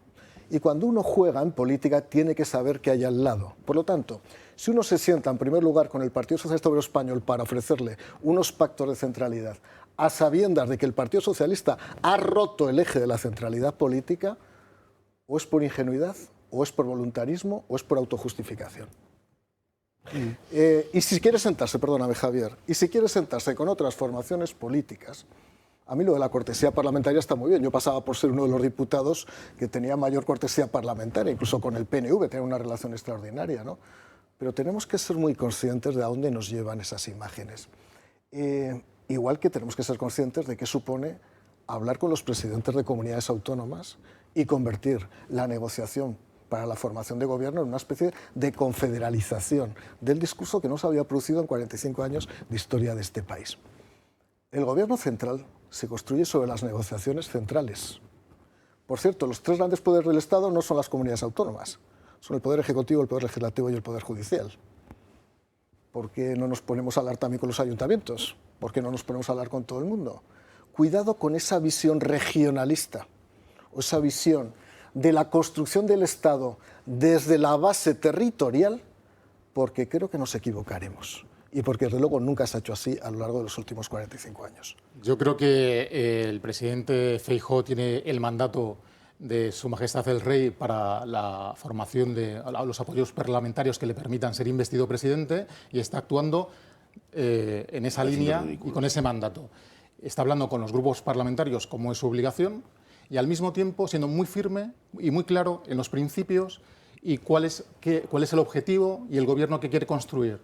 Y cuando uno juega en política tiene que saber qué hay al lado. Por lo tanto, si uno se sienta en primer lugar con el Partido Socialista Obrero Español para ofrecerle unos pactos de centralidad, a sabiendas de que el Partido Socialista ha roto el eje de la centralidad política, o es por ingenuidad, o es por voluntarismo, o es por autojustificación. Y si quiere sentarse, perdóname Javier, y si quiere sentarse con otras formaciones políticas, a mí lo de la cortesía parlamentaria está muy bien. Yo pasaba por ser uno de los diputados que tenía mayor cortesía parlamentaria, incluso con el PNV, tenía una relación extraordinaria, ¿no? Pero tenemos que ser muy conscientes de a dónde nos llevan esas imágenes. Igual que tenemos que ser conscientes de qué supone hablar con los presidentes de comunidades autónomas y convertir la negociación para la formación de gobierno en una especie de confederalización del discurso que no se había producido en 45 años de historia de este país. El gobierno central se construye sobre las negociaciones centrales. Por cierto, los tres grandes poderes del Estado no son las comunidades autónomas, son el Poder Ejecutivo, el Poder Legislativo y el Poder Judicial. ¿Por qué no nos ponemos a hablar también con los ayuntamientos? ¿Por qué no nos ponemos a hablar con todo el mundo? Cuidado con esa visión regionalista, o esa visión de la construcción del Estado desde la base territorial, porque creo que nos equivocaremos. Y porque, desde luego, nunca se ha hecho así a lo largo de los últimos 45 años. Yo creo que el presidente Feijóo tiene el mandato de Su Majestad el Rey para la formación de los apoyos parlamentarios que le permitan ser investido presidente y está actuando en esa línea y con ese mandato. Está hablando con los grupos parlamentarios como es su obligación y al mismo tiempo siendo muy firme y muy claro en los principios y cuál es el objetivo y el gobierno que quiere construir.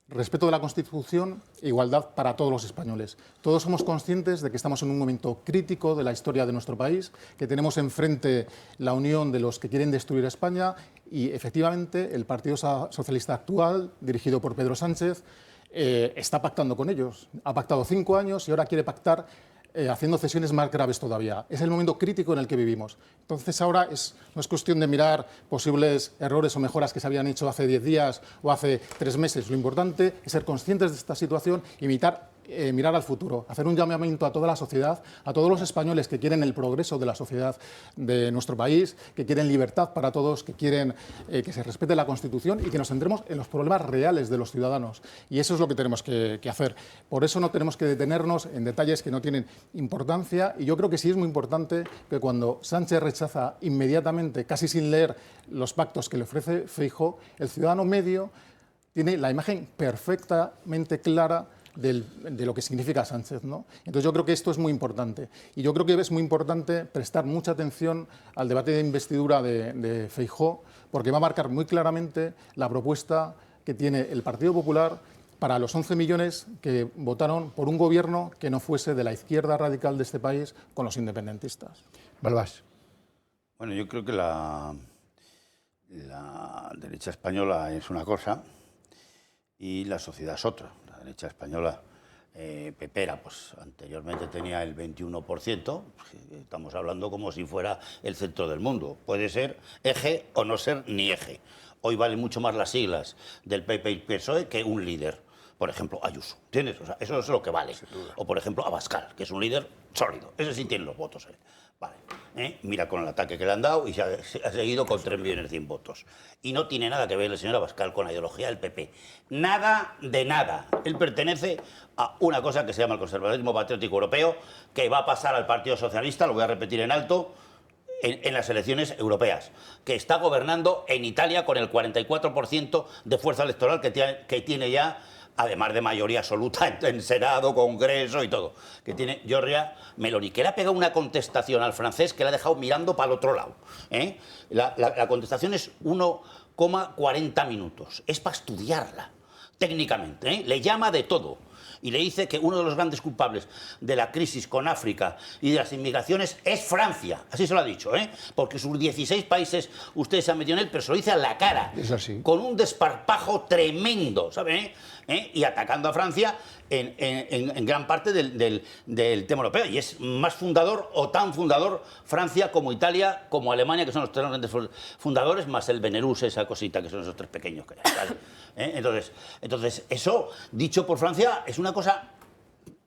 Respeto de la Constitución e igualdad para todos los españoles. Todos somos conscientes de que estamos en un momento crítico de la historia de nuestro país, que tenemos enfrente la unión de los que quieren destruir España y, efectivamente, el Partido Socialista actual, dirigido por Pedro Sánchez, está pactando con ellos. Ha pactado 5 años y ahora quiere pactar haciendo cesiones más graves todavía. Es el momento crítico en el que vivimos. Entonces ahora no es cuestión de mirar posibles errores o mejoras que se habían hecho hace 10 días o hace 3 meses. Lo importante es ser conscientes de esta situación y mirar al futuro, hacer un llamamiento a toda la sociedad, a todos los españoles que quieren el progreso de la sociedad de nuestro país, que quieren libertad para todos, que quieren que se respete la Constitución y que nos centremos en los problemas reales de los ciudadanos. Y eso es lo que tenemos que hacer. Por eso no tenemos que detenernos en detalles que no tienen importancia y yo creo que sí es muy importante que cuando Sánchez rechaza inmediatamente, casi sin leer los pactos que le ofrece Feijóo, el ciudadano medio tiene la imagen perfectamente clara de lo que significa Sánchez, ¿no? Entonces yo creo que esto es muy importante y yo creo que es muy importante prestar mucha atención al debate de investidura de Feijóo porque va a marcar muy claramente la propuesta que tiene el Partido Popular para los 11 millones que votaron por un gobierno que no fuese de la izquierda radical de este país con los independentistas. Balbás. Bueno, yo creo que la derecha española es una cosa y la sociedad es otra. La derecha española pepera, pues anteriormente tenía el 21%, estamos hablando como si fuera el centro del mundo. Puede ser eje o no ser ni eje. Hoy valen mucho más las siglas del PP y PSOE que un líder. Por ejemplo, Ayuso, ¿entiendes? O sea, eso es lo que vale. O por ejemplo, Abascal, que es un líder sólido. Ese sí tiene los votos. Vale. Mira con el ataque que le han dado y se ha seguido con 3 millones de votos. Y no tiene nada que ver el señor Abascal con la ideología del PP. Nada de nada. Él pertenece a una cosa que se llama el conservadurismo patriótico europeo, que va a pasar al Partido Socialista, lo voy a repetir en alto, en las elecciones europeas, que está gobernando en Italia con el 44% de fuerza electoral que tiene ya, además de mayoría absoluta en Senado, Congreso y todo, que tiene Giorgia Meloni, que le ha pegado una contestación al francés que le ha dejado mirando para el otro lado. La contestación es 1,40 minutos. Es para estudiarla técnicamente. Le llama de todo. Y le dice que uno de los grandes culpables de la crisis con África y de las inmigraciones es Francia. Así se lo ha dicho, porque sus 16 países ustedes se han metido en él, pero se lo dice a la cara. Es así. Con un desparpajo tremendo, ¿saben? Y atacando a Francia en gran parte del tema europeo. Y es más fundador o tan fundador Francia como Italia, como Alemania, que son los tres grandes fundadores, más el Benelux, esa cosita, que son esos 3 pequeños que hay, ¿vale? Entonces, eso, dicho por Francia, es una cosa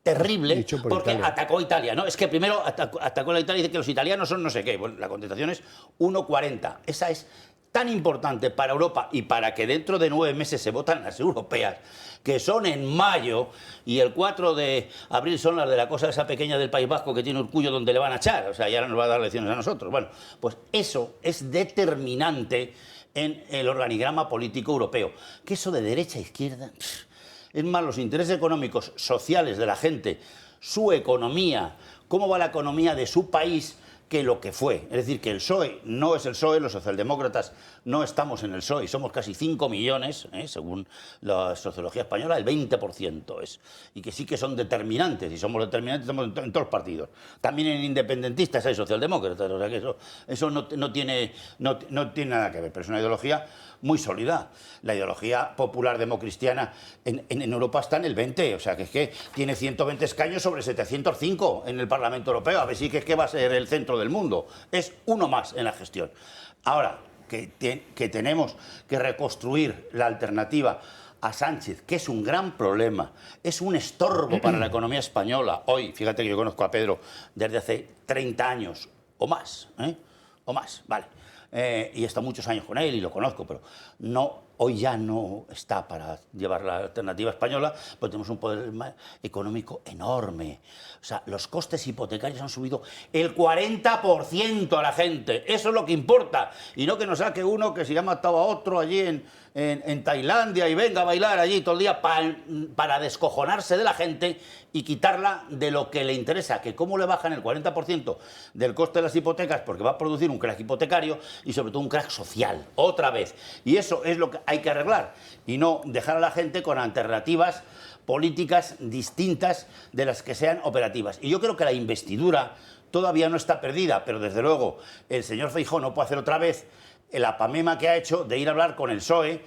terrible, porque Italia atacó a Italia, ¿no? Es que primero atacó a Italia y dice que los italianos son no sé qué. Bueno, la contestación es 1,40. Esa es tan importante para Europa y para que dentro de 9 meses se votan las europeas, que son en mayo, y el 4 de abril son las de la cosa esa pequeña del País Vasco que tiene Urkullu donde le van a echar, o sea, ya nos va a dar lecciones a nosotros. Bueno, pues eso es determinante en el organigrama político europeo. Que eso de derecha a izquierda, es más, los intereses económicos, sociales de la gente, su economía, cómo va la economía de su país, que lo que fue. Es decir, que el PSOE no es el PSOE, los socialdemócratas no estamos en el PSOE, somos casi 5 millones, según la sociología española, el 20% es. Y que sí que son determinantes, y somos determinantes, estamos en todos los partidos. También en independentistas hay socialdemócratas, o sea que eso no tiene nada que ver, pero es una ideología muy sólida. La ideología popular democristiana en Europa está en el 20, o sea que es que tiene 120 escaños sobre 705 en el Parlamento Europeo, a ver si que es que va a ser el centro del mundo. Es uno más en la gestión. Ahora, que tenemos que reconstruir la alternativa a Sánchez, que es un gran problema, es un estorbo para la economía española. Hoy, fíjate que yo conozco a Pedro desde hace 30 años o más, vale. Y he estado muchos años con él y lo conozco, pero hoy ya no está para llevar la alternativa española, porque tenemos un poder económico enorme. O sea, los costes hipotecarios han subido el 40% a la gente. Eso es lo que importa. Y no que nos saque uno que se llama matado a otro allí en Tailandia y venga a bailar allí todo el día para descojonarse de la gente y quitarla de lo que le interesa, que cómo le bajan el 40% del coste de las hipotecas, porque va a producir un crack hipotecario y sobre todo un crack social, otra vez. Y eso es lo que hay que arreglar y no dejar a la gente con alternativas políticas distintas de las que sean operativas. Y yo creo que la investidura todavía no está perdida, pero desde luego el señor Feijóo no puede hacer otra vez la pamema que ha hecho de ir a hablar con el PSOE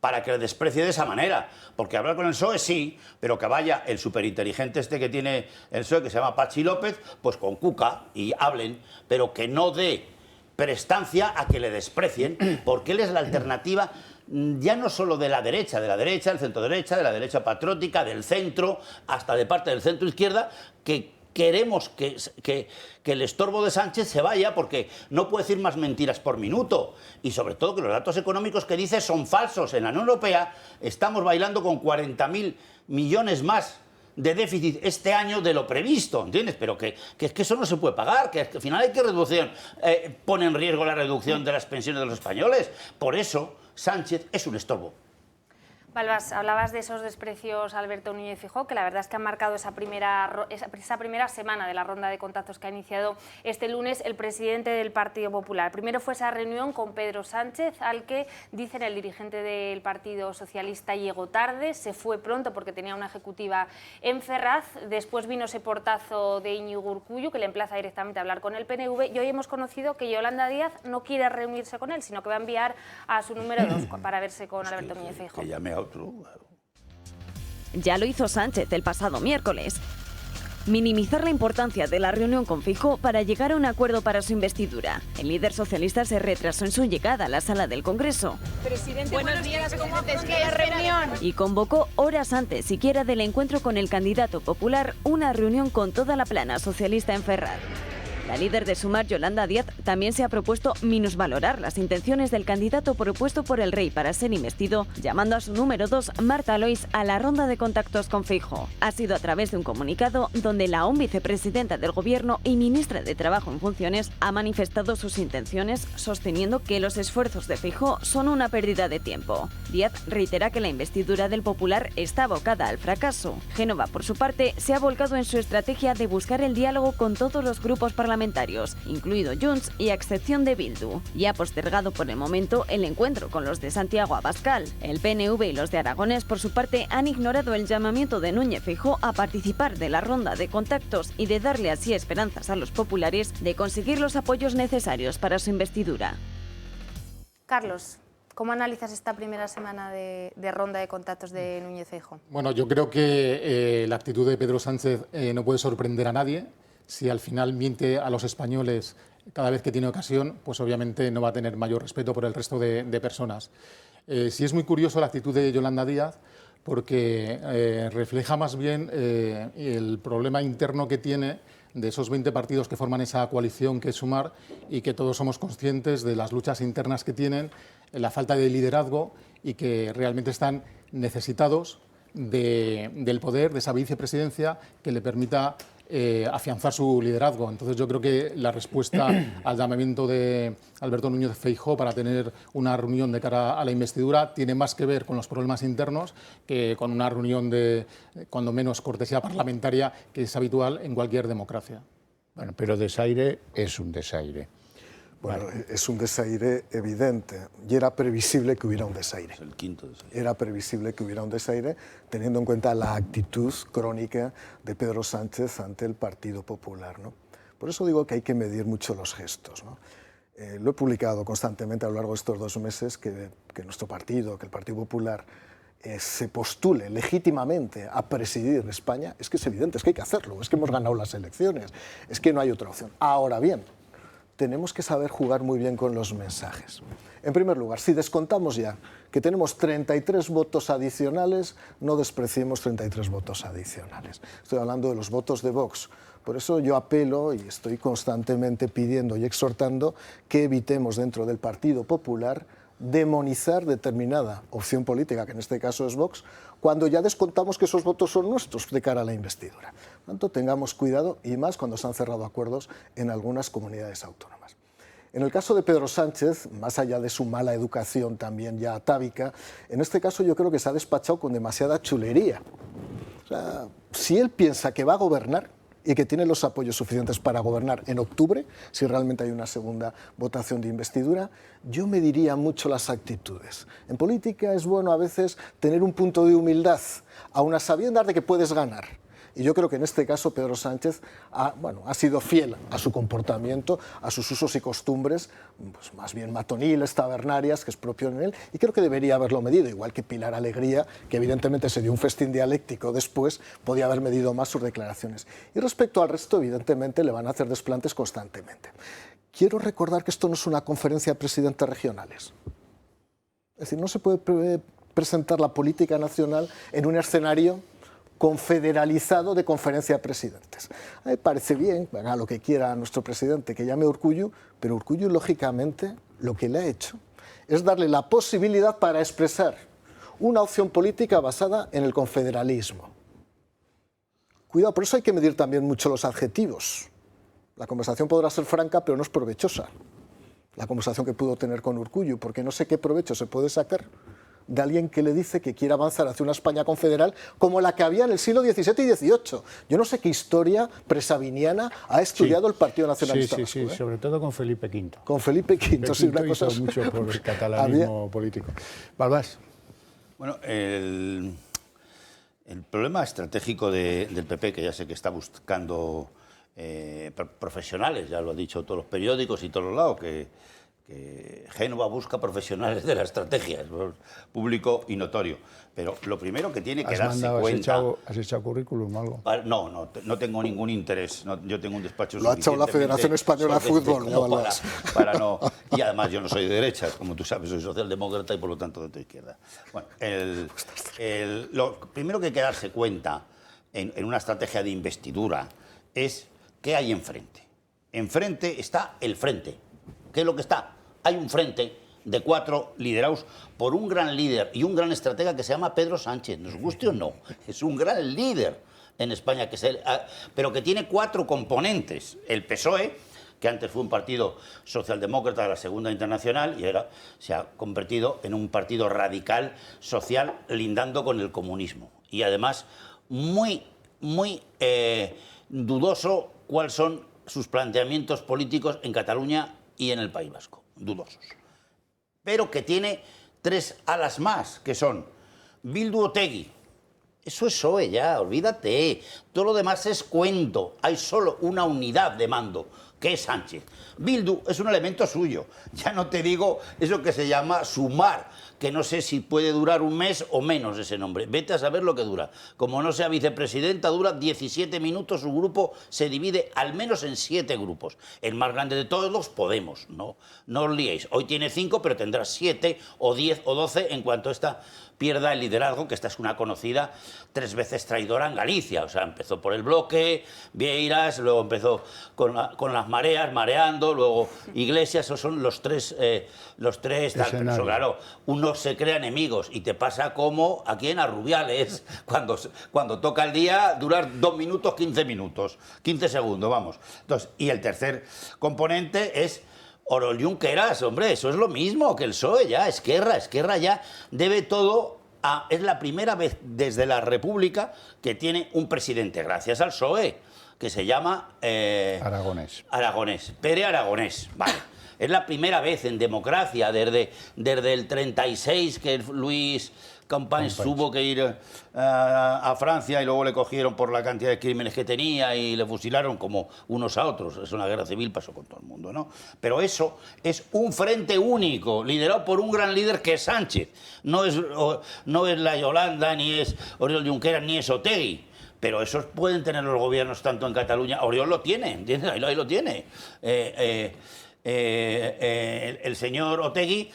para que le desprecie de esa manera. Porque hablar con el PSOE sí, pero que vaya el superinteligente este que tiene el PSOE, que se llama Patxi López, pues con Cuca y hablen, pero que no dé prestancia a que le desprecien, porque él es la alternativa ya no solo de la derecha, del centro derecha, de la derecha patriótica, del centro, hasta de parte del centro izquierda, que queremos que el estorbo de Sánchez se vaya, porque no puede decir más mentiras por minuto, y sobre todo que los datos económicos que dice son falsos. En la Unión Europea estamos bailando con 40.000 millones más de déficit este año de lo previsto, ¿entiendes? Pero que es que eso no se puede pagar, que al final hay que reducir, pone en riesgo la reducción de las pensiones de los españoles. Por eso Sánchez es un estorbo. Balbás, hablabas de esos desprecios a Alberto Núñez Feijóo, que la verdad es que han marcado esa primera semana de la ronda de contactos que ha iniciado este lunes el presidente del Partido Popular. Primero fue esa reunión con Pedro Sánchez, al que, dicen el dirigente del Partido Socialista, llegó tarde, se fue pronto porque tenía una ejecutiva en Ferraz. Después vino ese portazo de Íñigo Urkullu, que le emplaza directamente a hablar con el PNV, y hoy hemos conocido que Yolanda Díaz no quiere reunirse con él, sino que va a enviar a su número 2 para verse con Alberto Núñez Feijóo. Ya lo hizo Sánchez el pasado miércoles. Minimizar la importancia de la reunión con Feijóo para llegar a un acuerdo para su investidura. El líder socialista se retrasó en su llegada a la sala del Congreso. Presidente, buenos días, ¿cómo sigue la reunión? Y convocó horas antes siquiera del encuentro con el candidato popular una reunión con toda la plana socialista en Ferraz. La líder de Sumar, Yolanda Díaz, también se ha propuesto minusvalorar las intenciones del candidato propuesto por el rey para ser investido, llamando a su número 2, Marta Lois, a la ronda de contactos con Feijóo. Ha sido a través de un comunicado donde la aún vicepresidenta del Gobierno y ministra de Trabajo en funciones ha manifestado sus intenciones, sosteniendo que los esfuerzos de Feijóo son una pérdida de tiempo. Díaz reitera que la investidura del Popular está abocada al fracaso. Génova, por su parte, se ha volcado en su estrategia de buscar el diálogo con todos los grupos parlamentarios, incluido Junts y a excepción de Bildu, y ha postergado por el momento el encuentro con los de Santiago Abascal. El PNV y los de Aragonés, por su parte, han ignorado el llamamiento de Núñez Feijóo a participar de la ronda de contactos y de darle así esperanzas a los populares de conseguir los apoyos necesarios para su investidura. Carlos, ¿cómo analizas esta primera semana de ronda de contactos de Núñez Feijóo? Bueno, yo creo que la actitud de Pedro Sánchez no puede sorprender a nadie. Si al final miente a los españoles cada vez que tiene ocasión, pues obviamente no va a tener mayor respeto por el resto de personas. Sí es muy curioso la actitud de Yolanda Díaz, porque refleja más bien el problema interno que tiene de esos 20 partidos que forman esa coalición que es Sumar, y que todos somos conscientes de las luchas internas que tienen, la falta de liderazgo, y que realmente están necesitados del poder, de esa vicepresidencia que le permita afianzar su liderazgo. Entonces yo creo que la respuesta al llamamiento de Alberto Núñez Feijóo para tener una reunión de cara a la investidura tiene más que ver con los problemas internos que con una reunión de, cuando menos, cortesía parlamentaria, que es habitual en cualquier democracia. Bueno, pero desaire es un desaire. Bueno, es un desaire evidente y era previsible que hubiera un desaire. Es el quinto desaire. Era previsible que hubiera un desaire teniendo en cuenta la actitud crónica de Pedro Sánchez ante el Partido Popular, ¿no? Por eso digo que hay que medir mucho los gestos, ¿no? Lo he publicado constantemente a lo largo de estos 2 meses, que nuestro partido, que el Partido Popular, se postule legítimamente a presidir España. Es que es evidente, es que hay que hacerlo, es que hemos ganado las elecciones, es que no hay otra opción. Ahora bien, tenemos que saber jugar muy bien con los mensajes. En primer lugar, si descontamos ya que tenemos 33 votos adicionales, no despreciemos 33 votos adicionales. Estoy hablando de los votos de Vox. Por eso yo apelo y estoy constantemente pidiendo y exhortando que evitemos dentro del Partido Popular demonizar determinada opción política, que en este caso es Vox, cuando ya descontamos que esos votos son nuestros de cara a la investidura. Por tanto, tengamos cuidado, y más cuando se han cerrado acuerdos en algunas comunidades autónomas. En el caso de Pedro Sánchez, más allá de su mala educación también ya atávica, en este caso yo creo que se ha despachado con demasiada chulería. O sea, si él piensa que va a gobernar y que tiene los apoyos suficientes para gobernar en octubre, si realmente hay una segunda votación de investidura, yo mediría mucho las actitudes. En política es bueno a veces tener un punto de humildad, aun a sabiendas de que puedes ganar. Y yo creo que en este caso Pedro Sánchez ha sido fiel a su comportamiento, a sus usos y costumbres, pues más bien matoniles, tabernarias, que es propio en él, y creo que debería haberlo medido, igual que Pilar Alegría, que evidentemente se dio un festín dialéctico después, podía haber medido más sus declaraciones. Y respecto al resto, evidentemente, le van a hacer desplantes constantemente. Quiero recordar que esto no es una conferencia de presidentes regionales. Es decir, no se puede presentar la política nacional en un escenario confederalizado de conferencia de presidentes. A mí me parece bien, haga lo que quiera nuestro presidente, que llame Urkullu, pero Urkullu, lógicamente, lo que le ha hecho es darle la posibilidad para expresar una opción política basada en el confederalismo. Cuidado, por eso hay que medir también mucho los adjetivos. La conversación podrá ser franca, pero no es provechosa. La conversación que pudo tener con Urkullu, porque no sé qué provecho se puede sacar de alguien que le dice que quiere avanzar hacia una España confederal como la que había en el siglo XVII y XVIII. Yo no sé qué historia presabiniana ha estudiado el Partido Nacionalista Vasco. Sí, sobre todo con Felipe V. Con Felipe V, sí, una cosa... hizo mucho por el catalanismo político. Balbás. Bueno, el problema estratégico del PP, que ya sé que está buscando profesionales, ya lo han dicho todos los periódicos y todos los lados, que Génova busca profesionales de la estrategia, es público y notorio. Pero lo primero que tiene que darse cuenta... ¿Has echado currículum o algo? No tengo ningún interés. Yo tengo un despacho lo ha echado la Federación Española de Fútbol. Para no, y además yo no soy de derechas, como tú sabes, soy socialdemócrata y por lo tanto de tu izquierda. Bueno, lo primero que hay que darse cuenta en una estrategia de investidura es qué hay enfrente. enfrente está el frente. ¿Qué es lo que está? Hay un frente de 4 liderados por un gran líder y un gran estratega que se llama Pedro Sánchez. ¿Nos guste o no? Es un gran líder en España, pero que tiene 4 componentes. El PSOE, que antes fue un partido socialdemócrata de la Segunda Internacional y ahora se ha convertido en un partido radical social lindando con el comunismo. Y además muy dudoso cuáles son sus planteamientos políticos en Cataluña y en el País Vasco. Dudosos. Pero que tiene 3 alas más, que son Bildu-Otegi. Eso es PSOE ya, olvídate. Todo lo demás es cuento. Hay solo una unidad de mando, que es Sánchez. Bildu es un elemento suyo. Ya no te digo eso que se llama Sumar, que no sé si puede durar un mes o menos ese nombre. Vete a saber lo que dura. Como no sea vicepresidenta, dura 17 minutos. Su grupo se divide al menos en 7 grupos. El más grande de todos los Podemos. No os liéis. Hoy tiene 5, pero tendrá 7 o 10 o 12 en cuanto esta pierda el liderazgo, que esta es una conocida 3 veces traidora en Galicia. O sea, empezó por el Bloque, Vieiras, luego empezó con las mareas, mareando, luego Iglesias. Esos son los tres tal, pero eso, claro, uno se crea enemigos y te pasa como aquí en Rubiales, cuando toca el día, durar 2 minutos, 15 minutos, 15 segundos, vamos. Entonces, y el tercer componente es Oriol Junqueras, hombre, eso es lo mismo que el PSOE ya, Esquerra ya debe todo a... Es la primera vez desde la República que tiene un presidente, gracias al PSOE, que se llama... Aragonés, Pere Aragonés, vale. Es la primera vez en democracia, desde el 36, que Luis Companys tuvo que ir a Francia y luego le cogieron por la cantidad de crímenes que tenía y le fusilaron como unos a otros. Es una guerra civil, pasó con todo el mundo, ¿no? Pero eso es un frente único, liderado por un gran líder que es Sánchez. No es la Yolanda, ni es Oriol Junqueras, ni es Otegi. Pero esos pueden tener los gobiernos tanto en Cataluña. Oriol lo tiene, ¿entiendes? Ahí lo tiene. El señor Otegi,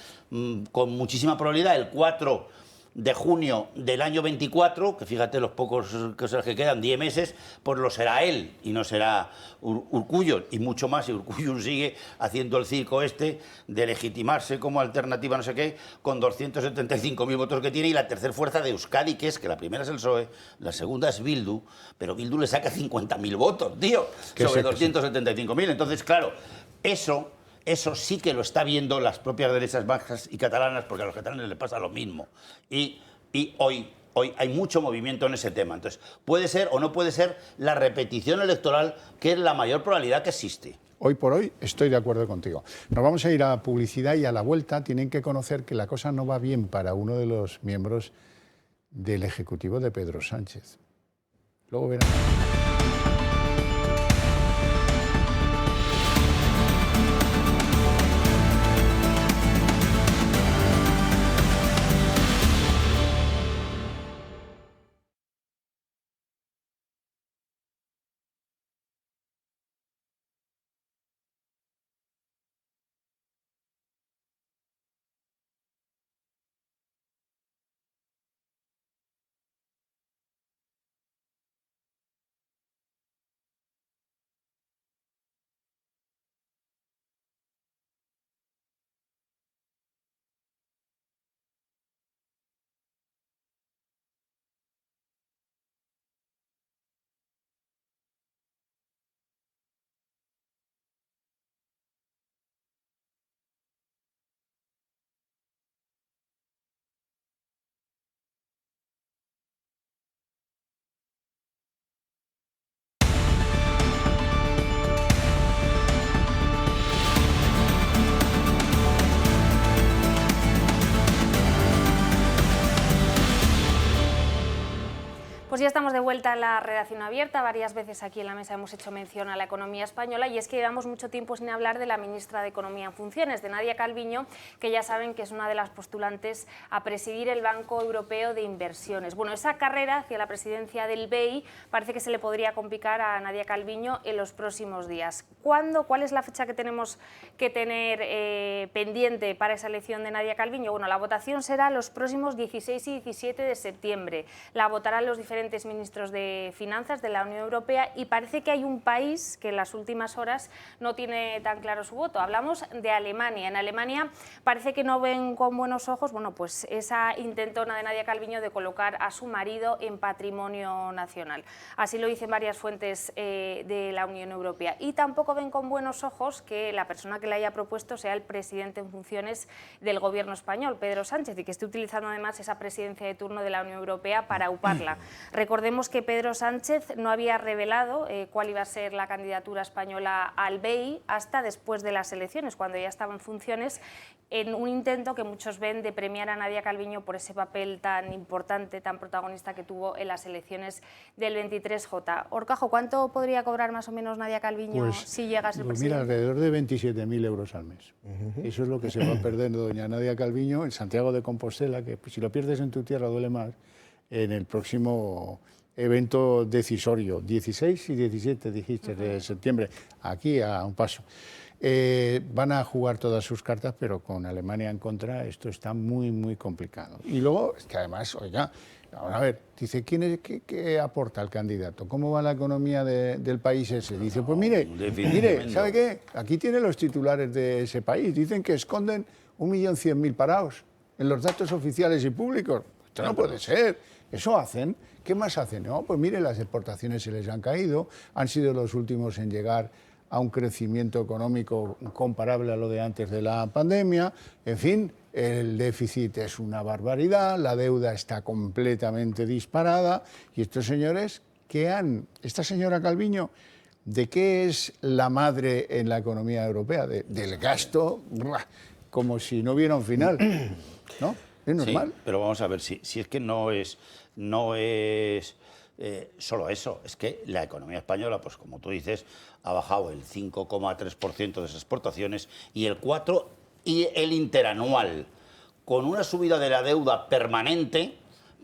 con muchísima probabilidad, el 4 de junio del año 24, que fíjate los pocos cosas que quedan, 10 meses, pues lo será él y no será Urkullu, y mucho más si Urkullu sigue haciendo el circo este de legitimarse como alternativa no sé qué, con 275.000 votos que tiene, y la tercera fuerza de Euskadi, que es que la primera es el PSOE, la segunda es Bildu, pero Bildu le saca 50.000 votos, tío, sobre 275.000. Entonces, claro, eso sí que lo está viendo las propias derechas vascas y catalanas, porque a los catalanes les pasa lo mismo. Y hoy hay mucho movimiento en ese tema. Entonces, puede ser o no puede ser la repetición electoral, que es la mayor probabilidad que existe. Hoy por hoy estoy de acuerdo contigo. Nos vamos a ir a publicidad y a la vuelta tienen que conocer que la cosa no va bien para uno de los miembros del Ejecutivo de Pedro Sánchez. Luego verán. Pues ya estamos de vuelta en la redacción abierta. Varias veces aquí en la mesa hemos hecho mención a la economía española, y es que llevamos mucho tiempo sin hablar de la ministra de Economía en funciones, de Nadia Calviño, que ya saben que es una de las postulantes a presidir el Banco Europeo de Inversiones. Bueno, esa carrera hacia la presidencia del BEI parece que se le podría complicar a Nadia Calviño en los próximos días. ¿Cuándo? ¿Cuál es la fecha que tenemos que tener pendiente para esa elección de Nadia Calviño? Bueno, la votación será los próximos 16 y 17 de septiembre. La votarán los diferentes diferentes ministros de Finanzas de la Unión Europea y parece que hay un país que en las últimas horas no tiene tan claro su voto. Hablamos de Alemania. En Alemania parece que no ven con buenos ojos, bueno, pues esa intentona de Nadia Calviño de colocar a su marido en patrimonio nacional. Así lo dicen varias fuentes de la Unión Europea. Y tampoco ven con buenos ojos que la persona que le haya propuesto sea el presidente en funciones del gobierno español, Pedro Sánchez, y que esté utilizando además esa presidencia de turno de la Unión Europea para auparla. Recordemos que Pedro Sánchez no había revelado cuál iba a ser la candidatura española al BEI hasta después de las elecciones, cuando ya estaba en funciones, en un intento que muchos ven de premiar a Nadia Calviño por ese papel tan importante, tan protagonista que tuvo en las elecciones del 23J. Horcajo, ¿cuánto podría cobrar más o menos Nadia Calviño si llega a ser presidente? Mira, alrededor de 27.000 euros al mes. Eso es lo que se va a perder doña Nadia Calviño en Santiago de Compostela, que si lo pierdes en tu tierra duele más, en el próximo evento decisorio, 16 y 17, dijiste, de septiembre, aquí a un paso. Van a jugar todas sus cartas, pero con Alemania en contra esto está muy, muy complicado. Y luego, es que además, oiga, a ver, dice, ¿qué aporta el candidato? ¿Cómo va la economía del país ese? Dice, pues mire, ¿sabe qué? Aquí tiene los titulares de ese país. Dicen que esconden 1.100.000 parados en los datos oficiales y públicos. Esto no puede ser. Eso hacen. ¿Qué más hacen? No, pues mire, las exportaciones se les han caído, han sido los últimos en llegar a un crecimiento económico comparable a lo de antes de la pandemia. En fin, el déficit es una barbaridad, la deuda está completamente disparada. Y estos señores, esta señora Calviño, ¿de qué es la madre en la economía europea? Del gasto, como si no hubiera un final, ¿no? Es normal. Sí, pero vamos a ver, si es que no es solo eso, es que la economía española, pues como tú dices, ha bajado el 5,3% de sus exportaciones y el 4% y el interanual, con una subida de la deuda permanente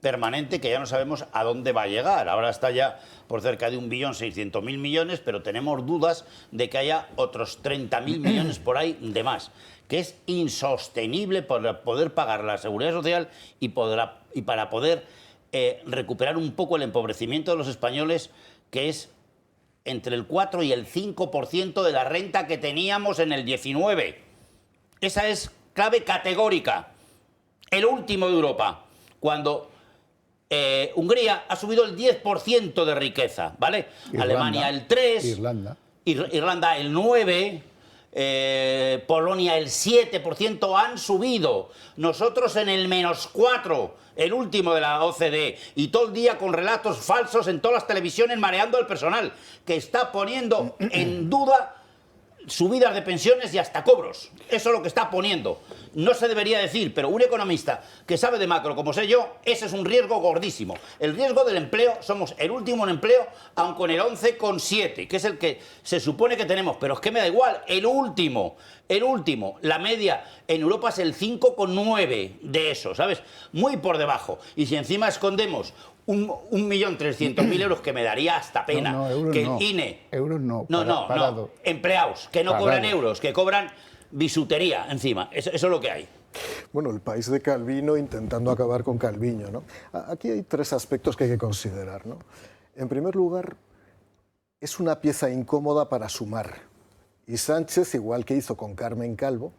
que ya no sabemos a dónde va a llegar. Ahora está ya por cerca de 1.600.000 millones, pero tenemos dudas de que haya otros 30.000 millones por ahí de más, que es insostenible para poder pagar la seguridad social y para poder recuperar un poco el empobrecimiento de los españoles, que es entre el 4 y el 5% de la renta que teníamos en el 19. Esa es clave categórica. El último de Europa, cuando Hungría ha subido el 10% de riqueza, ¿vale? Alemania el 3%, Irlanda el 9%, Polonia el 7% han subido. Nosotros en el -4%, el último de la OCDE, y todo el día con relatos falsos en todas las televisiones mareando al personal, que está poniendo en duda subidas de pensiones y hasta cobros. Eso es lo que está poniendo. No se debería decir, pero un economista que sabe de macro, como sé yo, ese es un riesgo gordísimo. El riesgo del empleo, somos el último en empleo, aun con el 11,7, que es el que se supone que tenemos, pero es que me da igual, el último. La media en Europa es el 5,9 de eso, ¿sabes? Muy por debajo. Y si encima escondemos 1.300.000 euros, que me daría hasta pena. No, euros que no. El INE... Euros no. No. Empleados, que no cobran euros, que cobran bisutería encima. Eso es lo que hay. Bueno, el país de Calvino intentando acabar con Calviño, ¿no? Aquí hay tres aspectos que hay que considerar, ¿no? En primer lugar, es una pieza incómoda para sumar. Y Sánchez, igual que hizo con Carmen Calvo,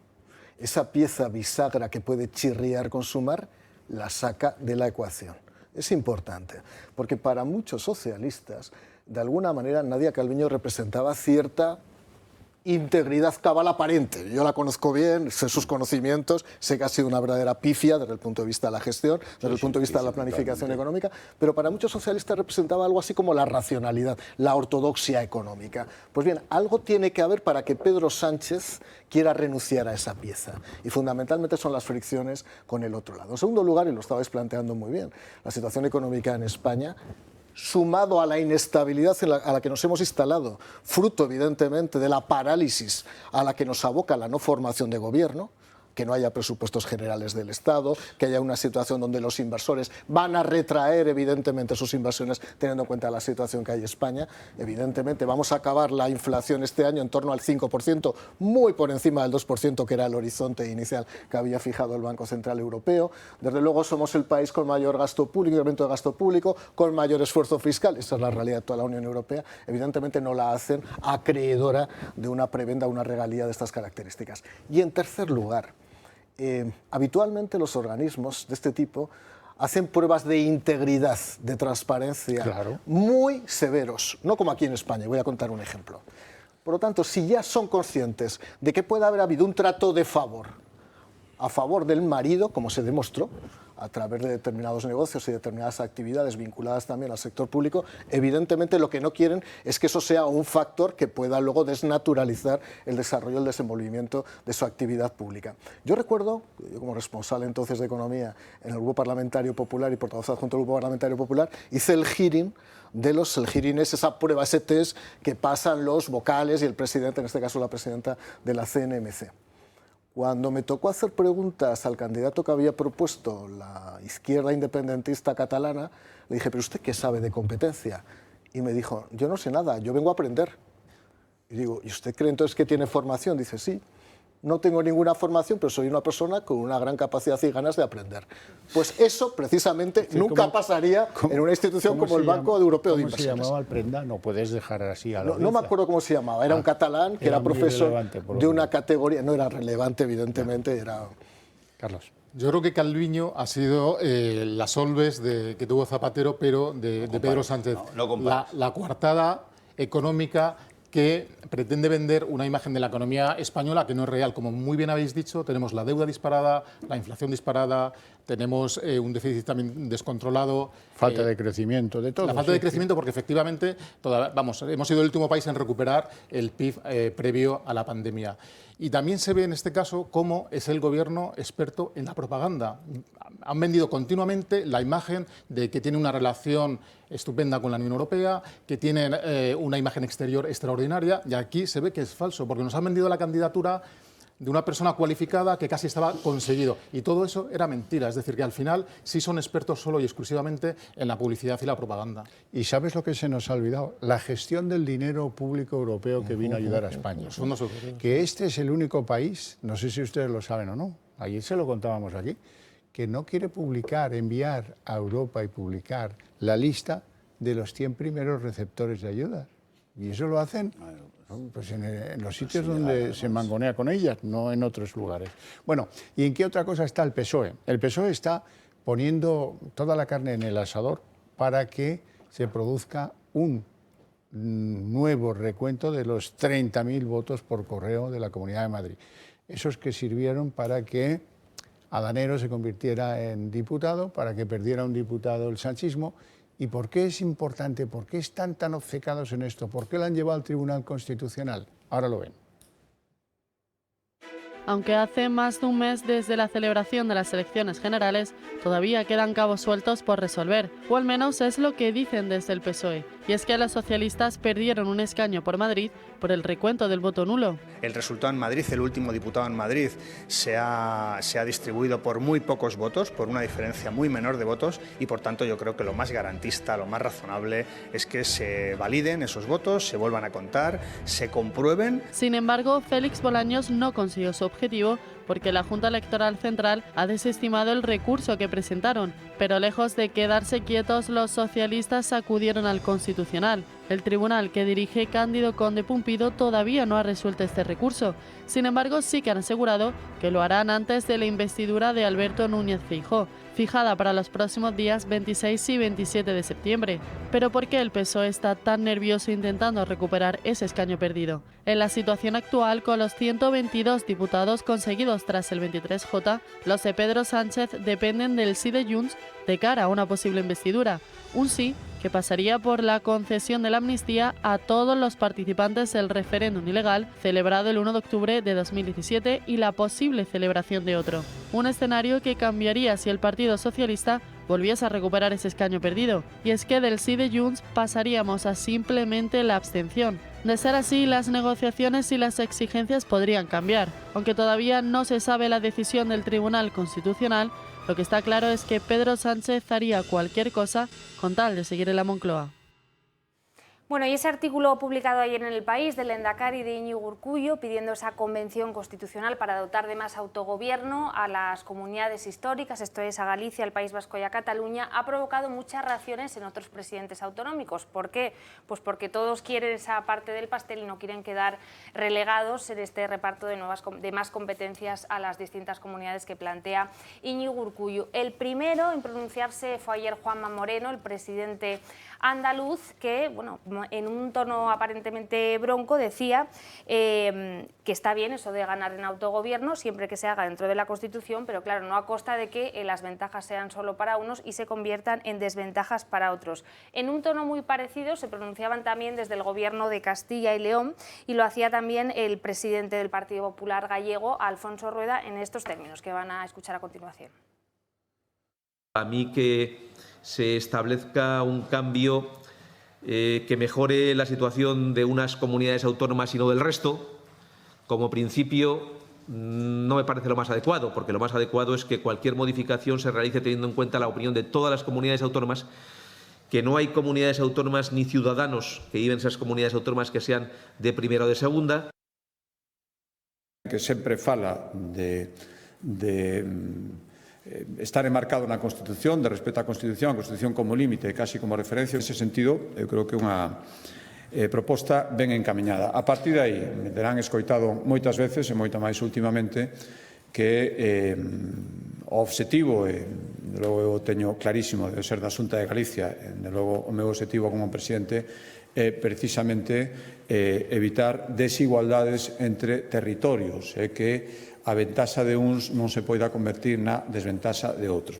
esa pieza bisagra que puede chirriar con Sumar, la saca de la ecuación. Es importante, porque para muchos socialistas, de alguna manera, Nadia Calviño representaba cierta integridad cabal aparente. Yo la conozco bien, sé sus conocimientos, sé que ha sido una verdadera pifia desde el punto de vista de la gestión, desde el punto de vista de la planificación económica, pero para muchos socialistas representaba algo así como la racionalidad, la ortodoxia económica. Pues bien, algo tiene que haber para que Pedro Sánchez quiera renunciar a esa pieza, y fundamentalmente son las fricciones con el otro lado. En segundo lugar, y lo estabais planteando muy bien, la situación económica en España, sumado a la inestabilidad a la que nos hemos instalado, fruto evidentemente de la parálisis a la que nos aboca la no formación de gobierno, que no haya presupuestos generales del Estado, que haya una situación donde los inversores van a retraer evidentemente sus inversiones teniendo en cuenta la situación que hay en España. Evidentemente vamos a acabar la inflación este año en torno al 5%, muy por encima del 2% que era el horizonte inicial que había fijado el Banco Central Europeo. Desde luego somos el país con mayor gasto público, incremento de gasto público, con mayor esfuerzo fiscal. Esa es la realidad de toda la Unión Europea. Evidentemente no la hacen acreedora de una prebenda, una regalía de estas características. Y en tercer lugar, habitualmente los organismos de este tipo hacen pruebas de integridad, de transparencia, muy severos, no como aquí en España. Voy a contar un ejemplo. Por lo tanto, si ya son conscientes de que puede haber habido un trato de favor a favor del marido, como se demostró, a través de determinados negocios y determinadas actividades vinculadas también al sector público, evidentemente lo que no quieren es que eso sea un factor que pueda luego desnaturalizar el desarrollo, el desenvolvimiento de su actividad pública. Yo recuerdo, yo como responsable entonces de Economía en el Grupo Parlamentario Popular y portavoz adjunto del Grupo Parlamentario Popular, hice el hearing el hearing es esa prueba, ese test que pasan los vocales y el presidente, en este caso la presidenta de la CNMC. Cuando me tocó hacer preguntas al candidato que había propuesto la izquierda independentista catalana, le dije, ¿pero usted qué sabe de competencia? Y me dijo, yo no sé nada, yo vengo a aprender. Y digo, ¿y usted cree entonces que tiene formación? Dice, sí, no tengo ninguna formación, pero soy una persona con una gran capacidad y ganas de aprender. Pues eso, precisamente, sí, nunca pasaría en una institución como el Banco Europeo de Inversiones. ¿Cómo se llamaba el prenda? No puedes dejar así a la no me acuerdo cómo se llamaba. Era un catalán que era profesor de una categoría. No era relevante, evidentemente, era... Carlos. Yo creo que Calviño ha sido la Solves que tuvo Zapatero, pero de Pedro Sánchez. La coartada económica que pretende vender una imagen de la economía española que no es real. Como muy bien habéis dicho, tenemos la deuda disparada, la inflación disparada, tenemos un déficit también descontrolado. Falta de crecimiento, de todo. La falta de crecimiento porque efectivamente hemos sido el último país en recuperar el PIB previo a la pandemia. Y también se ve en este caso cómo es el gobierno experto en la propaganda. Han vendido continuamente la imagen de que tiene una relación estupenda con la Unión Europea, que tienen una imagen exterior extraordinaria, y aquí se ve que es falso, porque nos han vendido la candidatura de una persona cualificada que casi estaba conseguido. Y todo eso era mentira, es decir, que al final sí son expertos solo y exclusivamente en la publicidad y la propaganda. ¿Y sabes lo que se nos ha olvidado? La gestión del dinero público europeo que vino a ayudar a España. Que este es el único país, no sé si ustedes lo saben o no, ayer se lo contábamos aquí, que no quiere publicar, enviar a Europa y publicar la lista de los 100 primeros receptores de ayuda. Y eso lo hacen pues en los sitios donde se mangonea con ellas, no en otros lugares. Bueno, ¿y en qué otra cosa está el PSOE? El PSOE está poniendo toda la carne en el asador para que se produzca un nuevo recuento de los 30.000 votos por correo de la Comunidad de Madrid. Esos que sirvieron para que Adanero se convirtiera en diputado, para que perdiera un diputado el sanchismo. ¿Y por qué es importante? ¿Por qué están tan obcecados en esto? ¿Por qué lo han llevado al Tribunal Constitucional? Ahora lo ven. Aunque hace más de un mes desde la celebración de las elecciones generales, todavía quedan cabos sueltos por resolver, o al menos es lo que dicen desde el PSOE. Y es que los socialistas perdieron un escaño por Madrid por el recuento del voto nulo. El resultado en Madrid, el último diputado en Madrid, se ha distribuido por muy pocos votos, por una diferencia muy menor de votos, y por tanto yo creo que lo más garantista, lo más razonable es que se validen esos votos, se vuelvan a contar, se comprueben. Sin embargo, Félix Bolaños no consiguió su objetivo porque la Junta Electoral Central ha desestimado el recurso que presentaron, pero lejos de quedarse quietos, los socialistas acudieron al Constitucional. El tribunal que dirige Cándido Conde Pumpido todavía no ha resuelto este recurso. Sin embargo, sí que han asegurado que lo harán antes de la investidura de Alberto Núñez Feijóo, fijada para los próximos días 26 y 27 de septiembre. Pero ¿por qué el PSOE está tan nervioso intentando recuperar ese escaño perdido? En la situación actual, con los 122 diputados conseguidos tras el 23J, los de Pedro Sánchez dependen del sí de Junts de cara a una posible investidura. Un sí que pasaría por la concesión de la amnistía a todos los participantes del referéndum ilegal celebrado el 1 de octubre de 2017 y la posible celebración de otro. Un escenario que cambiaría si el Partido Socialista volviese a recuperar ese escaño perdido. Y es que del sí de Junts pasaríamos a simplemente la abstención. De ser así, las negociaciones y las exigencias podrían cambiar. Aunque todavía no se sabe la decisión del Tribunal Constitucional, lo que está claro es que Pedro Sánchez haría cualquier cosa con tal de seguir en la Moncloa. Bueno, y ese artículo publicado ayer en El País del Lehendakari de Íñigo Urkullu pidiendo esa convención constitucional para dotar de más autogobierno a las comunidades históricas, esto es a Galicia, al País Vasco y a Cataluña, ha provocado muchas reacciones en otros presidentes autonómicos. ¿Por qué? Pues porque todos quieren esa parte del pastel y no quieren quedar relegados en este reparto de más competencias a las distintas comunidades que plantea Íñigo Urkullu. El primero en pronunciarse fue ayer Juanma Moreno, el presidente andaluz, que bueno, en un tono aparentemente bronco decía que está bien eso de ganar en autogobierno siempre que se haga dentro de la Constitución, pero claro, no a costa de que las ventajas sean solo para unos y se conviertan en desventajas para otros. En un tono muy parecido se pronunciaban también desde el Gobierno de Castilla y León y lo hacía también el presidente del Partido Popular gallego, Alfonso Rueda, en estos términos que van a escuchar a continuación. A mí que se establezca un cambio que mejore la situación de unas comunidades autónomas y no del resto, como principio no me parece lo más adecuado, porque lo más adecuado es que cualquier modificación se realice teniendo en cuenta la opinión de todas las comunidades autónomas, que no hay comunidades autónomas ni ciudadanos que viven en esas comunidades autónomas que sean de primera o de segunda. Que sempre fala de estar enmarcado na Constitución, de respeto á Constitución, a Constitución como límite, casi como referencia. En ese sentido, eu creo que é unha proposta ben encaminhada. A partir de aí, me terán escoitado moitas veces, e moita máis últimamente, que o obxectivo, e logo eu teño clarísimo de ser da Xunta de Galicia, e logo o meu obxectivo como presidente é precisamente evitar desigualdades entre territorios, e que a ventaxa de uns non se poida convertir na desventaxa de outros.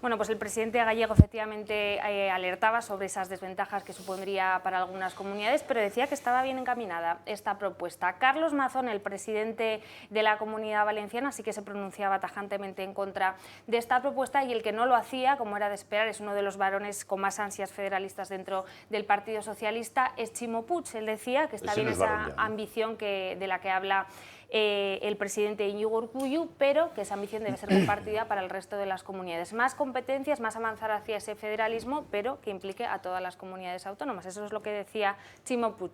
Bueno, pues el presidente gallego efectivamente alertaba sobre esas desventajas que supondría para algunas comunidades, pero decía que estaba bien encaminada esta propuesta. Carlos Mazón, el presidente de la Comunidad Valenciana, sí que se pronunciaba tajantemente en contra de esta propuesta, y el que no lo hacía, como era de esperar, es uno de los varones con más ansias federalistas dentro del Partido Socialista, es Chimo Puig. Él decía que está bien esa ambición de la que habla el presidente Íñigo Urkullu, pero que esa ambición debe ser compartida para el resto de las comunidades. Más competencias, más avanzar hacia ese federalismo, pero que implique a todas las comunidades autónomas. Eso es lo que decía Chimo Puig.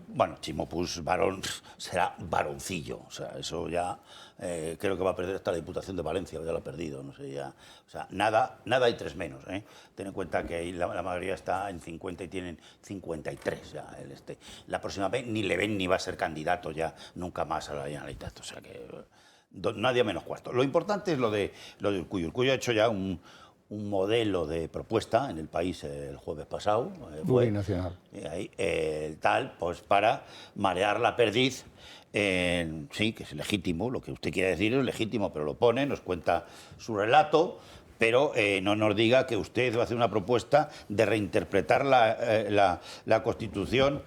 Bueno, Chimo Puig, varón, será varoncillo, o sea, eso ya creo que va a perder hasta la Diputación de Valencia, ya lo ha perdido, no sé, ya, o sea, nada hay tres menos, ten en cuenta que ahí la mayoría está en 50 y tienen 53 ya, la próxima vez ni le ven ni va a ser candidato ya nunca más a la Generalitat, o sea que nadie menos cuarto. Lo importante es lo de Urkullu. Urkullu ha hecho ya un modelo de propuesta en El País el jueves pasado, plurinacional, pues para marear la perdiz. Sí, que es legítimo, lo que usted quiere decir es legítimo, pero lo pone, nos cuenta su relato, pero no nos diga que usted va a hacer una propuesta de reinterpretar la Constitución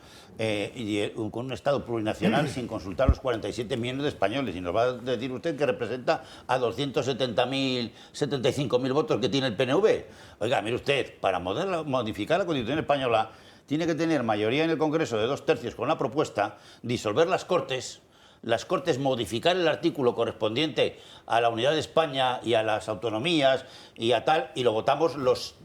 con un Estado plurinacional sin consultar a los 47 millones de españoles, y nos va a decir usted que representa a 270.000, 75.000 votos que tiene el PNV. Oiga, mire usted, para modificar la Constitución española tiene que tener mayoría en el Congreso de 2/3 con la propuesta, disolver las Cortes, modificar el artículo correspondiente a la unidad de España y a las autonomías y a tal, y lo votamos los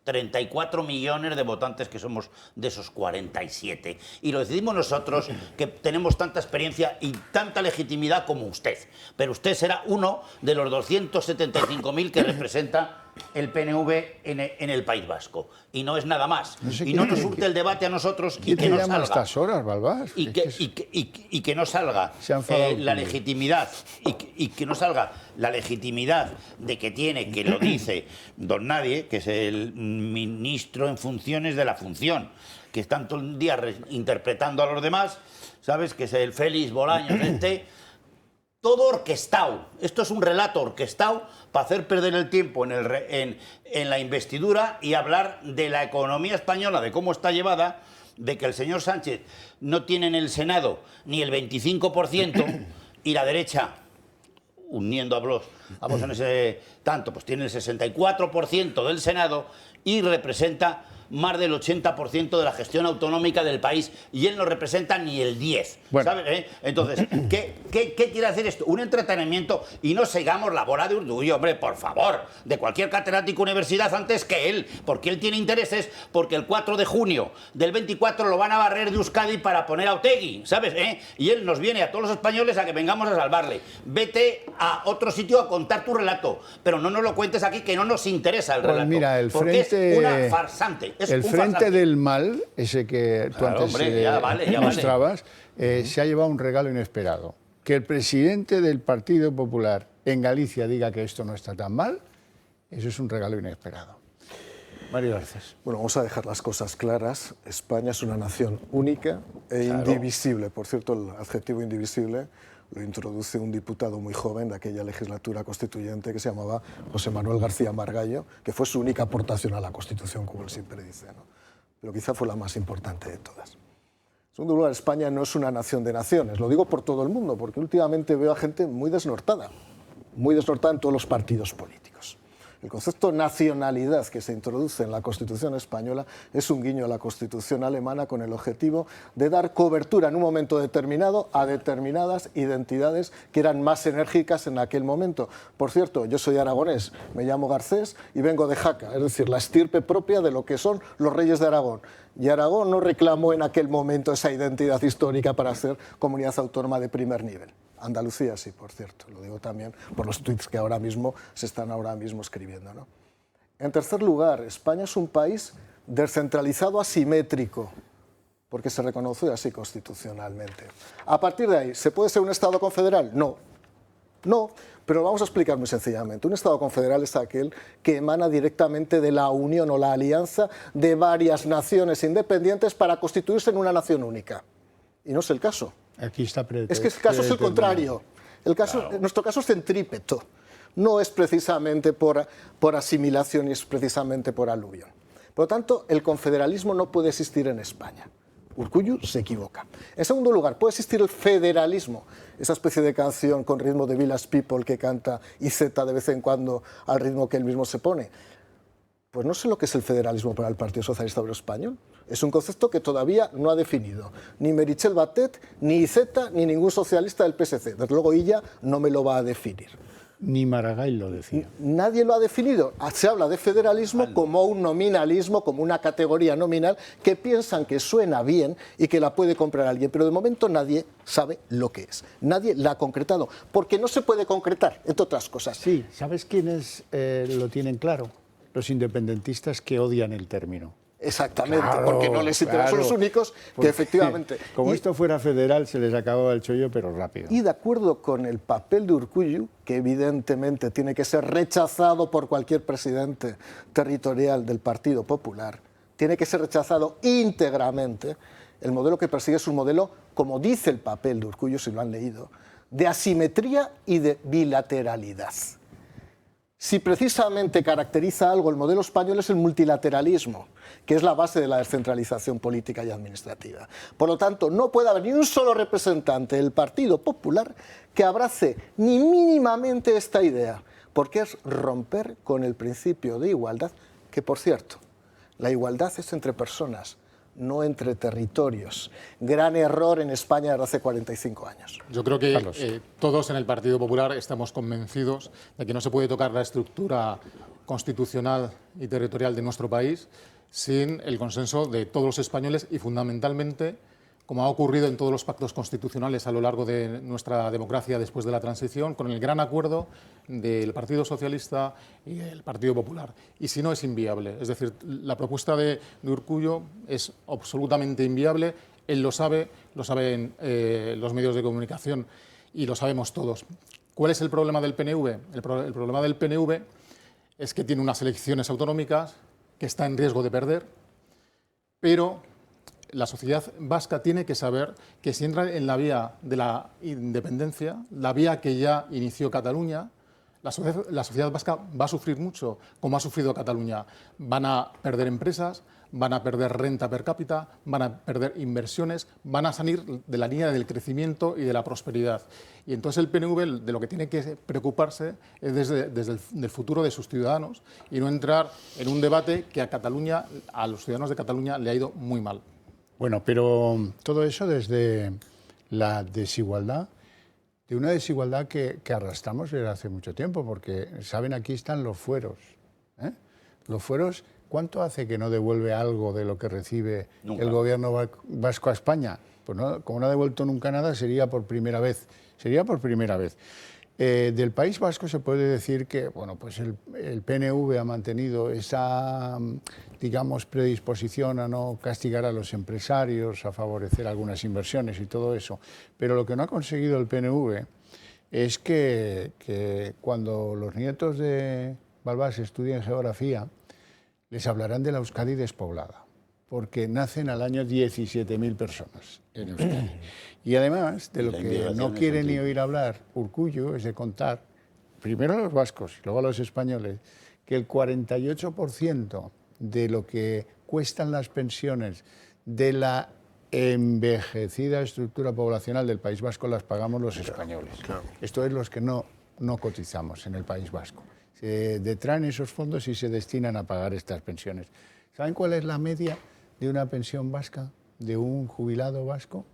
34 millones de votantes que somos de esos 47. Y lo decidimos nosotros, que tenemos tanta experiencia y tanta legitimidad como usted. Pero usted será uno de los 275.000 que representa el PNV en el País Vasco. Y no es nada más. Y no nos surte el debate a nosotros y que no salga. A estas horas, Balbás? Y que no salga la legitimidad y que no salga la legitimidad de que tiene, que lo dice don Nadie, que es el ministro en funciones de la función, que están todo el día interpretando a los demás, ¿sabes? Que es el Félix Bolaños todo orquestado. Esto es un relato orquestado para hacer perder el tiempo en la investidura y hablar de la economía española, de cómo está llevada, de que el señor Sánchez no tiene en el Senado ni el 25% y la derecha, uniendo a Vox en ese tanto, pues tiene el 64% del Senado y representa más del 80% de la gestión autonómica del país y él no representa ni el 10%. Bueno. ¿Sabes? Entonces, ¿qué quiere hacer esto? Un entretenimiento y no sigamos la bola de Urkullu, hombre, por favor, de cualquier catedrático universidad antes que él, porque él tiene intereses, porque el 4 de junio del 24 lo van a barrer de Euskadi para poner a Otegi, ¿sabes? Y él nos viene a todos los españoles a que vengamos a salvarle. Vete a otro sitio a contar tu relato, pero no nos lo cuentes aquí, que no nos interesa el relato. Mira, el porque frente, es una farsante. Es el un frente farsante. del mal, ese que tú Claro, antes hombre, ya vale. mostrabas, se ha llevado un regalo inesperado. Que el presidente del Partido Popular en Galicia diga que esto no está tan mal, eso es un regalo inesperado. Mario Garcés. Bueno, vamos a dejar las cosas claras. España es una nación única e indivisible. Por cierto, el adjetivo indivisible lo introduce un diputado muy joven de aquella legislatura constituyente que se llamaba José Manuel García Margallo, que fue su única aportación a la Constitución, como él siempre dice, ¿no? Pero quizá fue la más importante de todas. En segundo lugar, España no es una nación de naciones. Lo digo por todo el mundo, porque últimamente veo a gente muy desnortada en todos los partidos políticos. El concepto nacionalidad que se introduce en la Constitución española es un guiño a la Constitución alemana con el objetivo de dar cobertura en un momento determinado a determinadas identidades que eran más enérgicas en aquel momento. Por cierto, yo soy aragonés, me llamo Garcés y vengo de Jaca, es decir, la estirpe propia de lo que son los reyes de Aragón. Y Aragón no reclamó en aquel momento esa identidad histórica para ser comunidad autónoma de primer nivel. Andalucía sí, por cierto, lo digo también por los tuits que ahora mismo se están escribiendo, ¿no? En tercer lugar, España es un país descentralizado asimétrico, porque se reconoce así constitucionalmente. A partir de ahí, ¿se puede ser un Estado confederal? No. No, pero vamos a explicar muy sencillamente. Un Estado confederal es aquel que emana directamente de la unión o la alianza de varias naciones independientes para constituirse en una nación única. Y no es el caso. Aquí está es que el caso es el contrario. Nuestro caso es centrípeto. No es precisamente por asimilación y es precisamente por aluvión. Por lo tanto, el confederalismo no puede existir en España. Urkullu se equivoca. En segundo lugar, puede existir el federalismo, esa especie de canción con ritmo de Village People que canta IZ de vez en cuando al ritmo que él mismo se pone. Pues no sé lo que es el federalismo para el Partido Socialista Obrero Español. Es un concepto que todavía no ha definido ni Meritxell Batet, ni IZ, ni ningún socialista del PSC. Desde luego ella no me lo va a definir. Ni Maragall lo decía. Nadie lo ha definido. Se habla de federalismo como un nominalismo, como una categoría nominal que piensan que suena bien y que la puede comprar alguien. Pero de momento nadie sabe lo que es. Nadie la ha concretado. Porque no se puede concretar, entre otras cosas. Sí, ¿sabes quiénes lo tienen claro? Los independentistas que odian el término. Exactamente, porque no les interesan, son los únicos que efectivamente... Como esto fuera federal, se les acababa el chollo, pero rápido. Y de acuerdo con el papel de Urkullu, que evidentemente tiene que ser rechazado por cualquier presidente territorial del Partido Popular, tiene que ser rechazado íntegramente, el modelo que persigue es un modelo, como dice el papel de Urkullu, si lo han leído, de asimetría y de bilateralidad. Si precisamente caracteriza algo el modelo español es el multilateralismo, que es la base de la descentralización política y administrativa. Por lo tanto, no puede haber ni un solo representante del Partido Popular que abrace ni mínimamente esta idea, porque es romper con el principio de igualdad, que por cierto, la igualdad es entre personas, no entre territorios. Gran error en España desde hace 45 años. Yo creo que todos en el Partido Popular estamos convencidos de que no se puede tocar la estructura constitucional y territorial de nuestro país sin el consenso de todos los españoles y fundamentalmente, como ha ocurrido en todos los pactos constitucionales a lo largo de nuestra democracia después de la transición, con el gran acuerdo del Partido Socialista y el Partido Popular. Y si no, es inviable. Es decir, la propuesta de Urkullu es absolutamente inviable. Él lo saben los medios de comunicación y lo sabemos todos. ¿Cuál es el problema del PNV? El problema del PNV es que tiene unas elecciones autonómicas que está en riesgo de perder, pero la sociedad vasca tiene que saber que si entra en la vía de la independencia, la vía que ya inició Cataluña, La sociedad vasca va a sufrir mucho, como ha sufrido Cataluña. Van a perder empresas, van a perder renta per cápita, van a perder inversiones, van a salir de la línea del crecimiento y de la prosperidad. Y entonces el PNV de lo que tiene que preocuparse es desde el futuro de sus ciudadanos y no entrar en un debate que a los ciudadanos de Cataluña le ha ido muy mal. Bueno, pero todo eso desde la desigualdad, de una desigualdad que arrastramos desde hace mucho tiempo, porque, saben, aquí están los fueros. Los fueros, ¿cuánto hace que no devuelve algo de lo que recibe el gobierno vasco a España? Pues no, como no ha devuelto nunca nada, sería por primera vez. Sería por primera vez. Del País Vasco se puede decir que, bueno, pues el PNV ha mantenido esa, digamos, predisposición a no castigar a los empresarios, a favorecer algunas inversiones y todo eso. Pero lo que no ha conseguido el PNV es que cuando los nietos de Balbás estudien geografía, les hablarán de la Euskadi despoblada, porque nacen al año 17.000 personas en Euskadi. Y además, de lo que no quiere ni oír hablar Urkullu es de contar, primero a los vascos y luego a los españoles, que el 48% de lo que cuestan las pensiones de la envejecida estructura poblacional del País Vasco las pagamos los españoles. Claro. Esto es los que no cotizamos en el País Vasco. Se detraen esos fondos y se destinan a pagar estas pensiones. ¿Saben cuál es la media de una pensión vasca, de un jubilado vasco?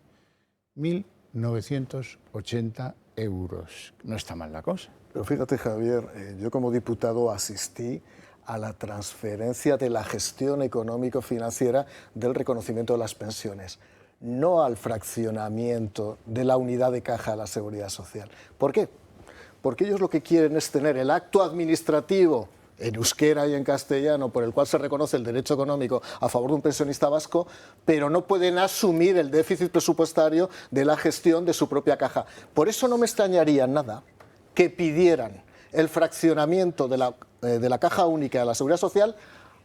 1.980 euros. No está mal la cosa. Pero fíjate, Javier, yo como diputado asistí a la transferencia de la gestión económico-financiera del reconocimiento de las pensiones, no al fraccionamiento de la unidad de caja de la Seguridad Social. ¿Por qué? Porque ellos lo que quieren es tener el acto administrativo en euskera y en castellano, por el cual se reconoce el derecho económico a favor de un pensionista vasco, pero no pueden asumir el déficit presupuestario de la gestión de su propia caja. Por eso no me extrañaría nada que pidieran el fraccionamiento de la caja única de la Seguridad Social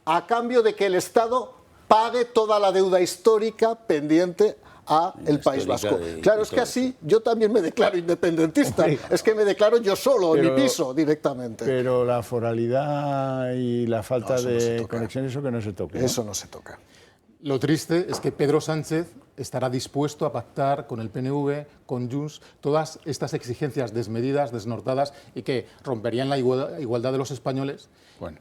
a cambio de que el Estado pague toda la deuda histórica pendiente a el País Vasco. Claro, es que así yo también me declaro independentista. Es que me declaro yo solo en mi piso directamente. Pero la foralidad y la falta de conexión, eso que no se toca. Eso no se toca. Lo triste es que Pedro Sánchez estará dispuesto a pactar con el PNV, con Junts, todas estas exigencias desmedidas, desnortadas y que romperían la igualdad de los españoles. Bueno.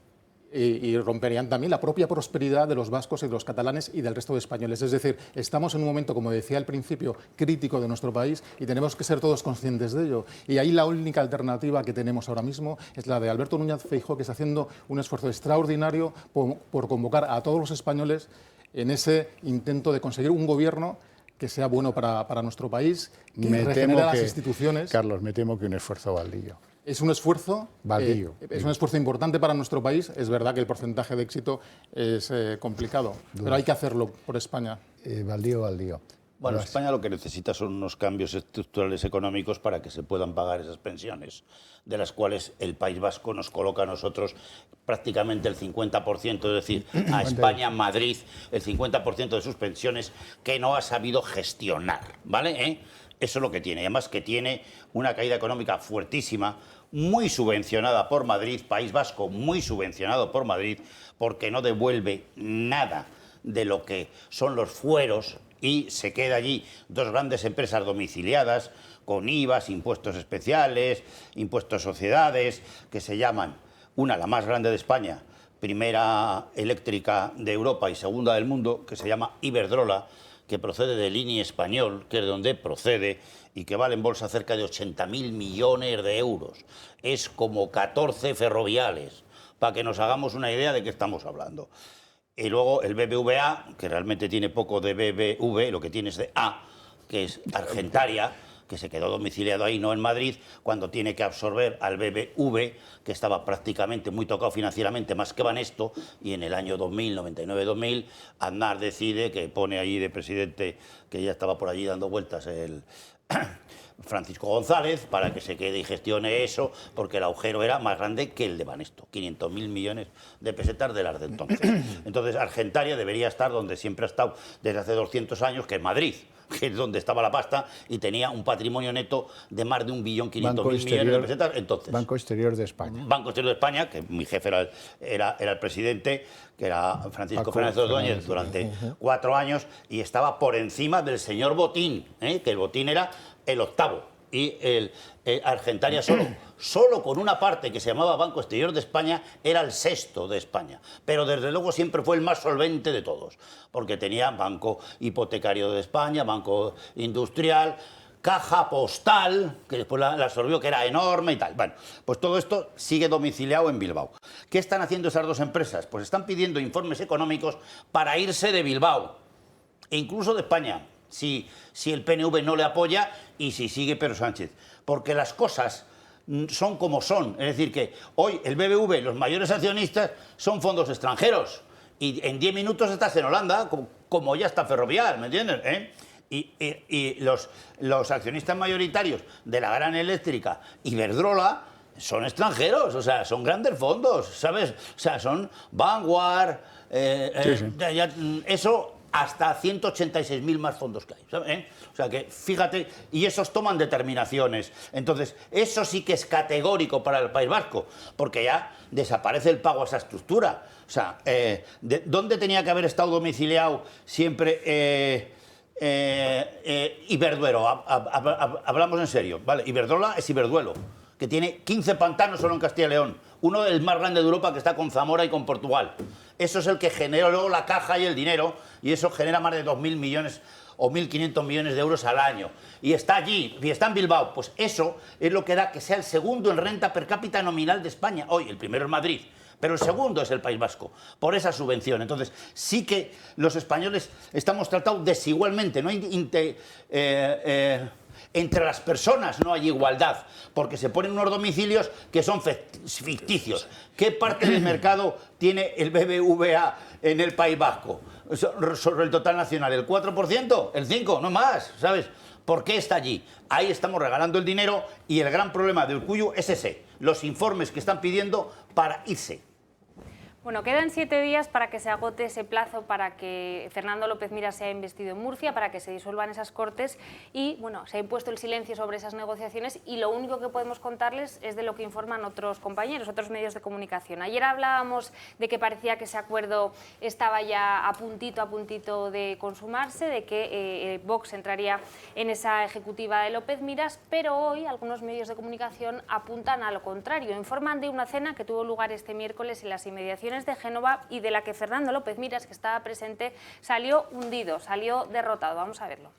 Y romperían también la propia prosperidad de los vascos y de los catalanes y del resto de españoles. Es decir, estamos en un momento, como decía al principio, crítico de nuestro país y tenemos que ser todos conscientes de ello. Y ahí la única alternativa que tenemos ahora mismo es la de Alberto Núñez Feijóo, que está haciendo un esfuerzo extraordinario por convocar a todos los españoles en ese intento de conseguir un gobierno que sea bueno para nuestro país, que regenere las instituciones. Carlos, me temo que un esfuerzo baldío. Es un esfuerzo es un esfuerzo importante para nuestro país. Es verdad que el porcentaje de éxito es complicado, pero hay que hacerlo por España. Baldío. Bueno, España lo que necesita son unos cambios estructurales económicos para que se puedan pagar esas pensiones, de las cuales el País Vasco nos coloca a nosotros prácticamente el 50%, es decir, a España, Madrid, el 50% de sus pensiones que no ha sabido gestionar, ¿vale? Eso es lo que tiene. Además que tiene una caída económica fuertísima, muy subvencionada por Madrid, País Vasco muy subvencionado por Madrid, porque no devuelve nada de lo que son los fueros y se queda allí dos grandes empresas domiciliadas con IVAs, impuestos especiales, impuestos sociedades, que se llaman, una la más grande de España, primera eléctrica de Europa y segunda del mundo, que se llama Iberdrola, que procede de Línea Español, que es de donde procede, y que vale en bolsa cerca de 80.000 millones de euros. Es como 14 ferroviales, para que nos hagamos una idea de qué estamos hablando. Y luego el BBVA, que realmente tiene poco de BBV, lo que tiene es de A, que es Argentaria, que se quedó domiciliado ahí, no en Madrid, cuando tiene que absorber al BBV, que estaba prácticamente muy tocado financieramente, más que Banesto, y en el año 2000, 99-2000, Aznar decide que pone allí de presidente, que ya estaba por allí dando vueltas, el Francisco González, para que se quede y gestione eso, porque el agujero era más grande que el de Banesto, 500.000 millones de pesetas de las de entonces. Entonces, Argentaria debería estar donde siempre ha estado desde hace 200 años, que es Madrid. que es donde estaba la pasta, y tenía un patrimonio neto de más de 1.500.000 millones de pesetas. Entonces, Banco Exterior de España. Banco Exterior de España, que mi jefe era el presidente, que era Francisco Fernández Ordóñez, durante 4 años, y estaba por encima del señor Botín, que el Botín era el octavo, y el Argentaria solo con una parte que se llamaba Banco Exterior de España era el sexto de España, pero desde luego siempre fue el más solvente de todos, porque tenía Banco Hipotecario de España, Banco Industrial, Caja Postal, que después la absorbió, que era enorme y tal. Bueno, pues todo esto sigue domiciliado en Bilbao. ¿Qué están haciendo esas dos empresas? Pues están pidiendo informes económicos para irse de Bilbao, e incluso de España, si el PNV no le apoya y si sigue Pedro Sánchez. Porque las cosas son como son. Es decir, que hoy el BBV, los mayores accionistas, son fondos extranjeros. Y en 10 minutos estás en Holanda, como ya está Ferrovial, ¿me entiendes? Y los accionistas mayoritarios de la gran eléctrica, Iberdrola, son extranjeros, o sea, son grandes fondos, ¿sabes? O sea, son Vanguard, eso hasta 186.000 más fondos que hay, ¿sabes? O sea que, fíjate, y esos toman determinaciones. Entonces, eso sí que es categórico para el País Vasco, porque ya desaparece el pago a esa estructura. O sea, ¿dónde tenía que haber estado domiciliado siempre Iberduero? Hablamos en serio, ¿vale? Iberdrola es Iberduelo, que tiene 15 pantanos solo en Castilla y León, uno del más grande de Europa, que está con Zamora y con Portugal. Eso es el que genera luego la caja y el dinero, y eso genera más de 2.000 millones o 1.500 millones de euros al año. Y está allí, y está en Bilbao. Pues eso es lo que da que sea el segundo en renta per cápita nominal de España. Hoy, el primero es Madrid, pero el segundo es el País Vasco, por esa subvención. Entonces, sí que los españoles estamos tratados desigualmente, no hay entre las personas no hay igualdad, porque se ponen unos domicilios que son ficticios. ¿Qué parte del mercado tiene el BBVA en el País Vasco sobre el total nacional? ¿El 4%? ¿El 5%? No más, ¿sabes? ¿Por qué está allí? Ahí estamos regalando el dinero, y el gran problema del Cuyo es ese, los informes que están pidiendo para irse. Bueno, quedan 7 días para que se agote ese plazo para que Fernando López Miras sea investido en Murcia, para que se disuelvan esas Cortes, y bueno, se ha impuesto el silencio sobre esas negociaciones, y lo único que podemos contarles es de lo que informan otros compañeros, otros medios de comunicación. Ayer hablábamos de que parecía que ese acuerdo estaba ya a puntito de consumarse, de que Vox entraría en esa ejecutiva de López Miras, pero hoy algunos medios de comunicación apuntan a lo contrario. Informan de una cena que tuvo lugar este miércoles en las inmediaciones de Génova, y de la que Fernando López Miras, que estaba presente, salió hundido, salió derrotado. Vamos a verlo.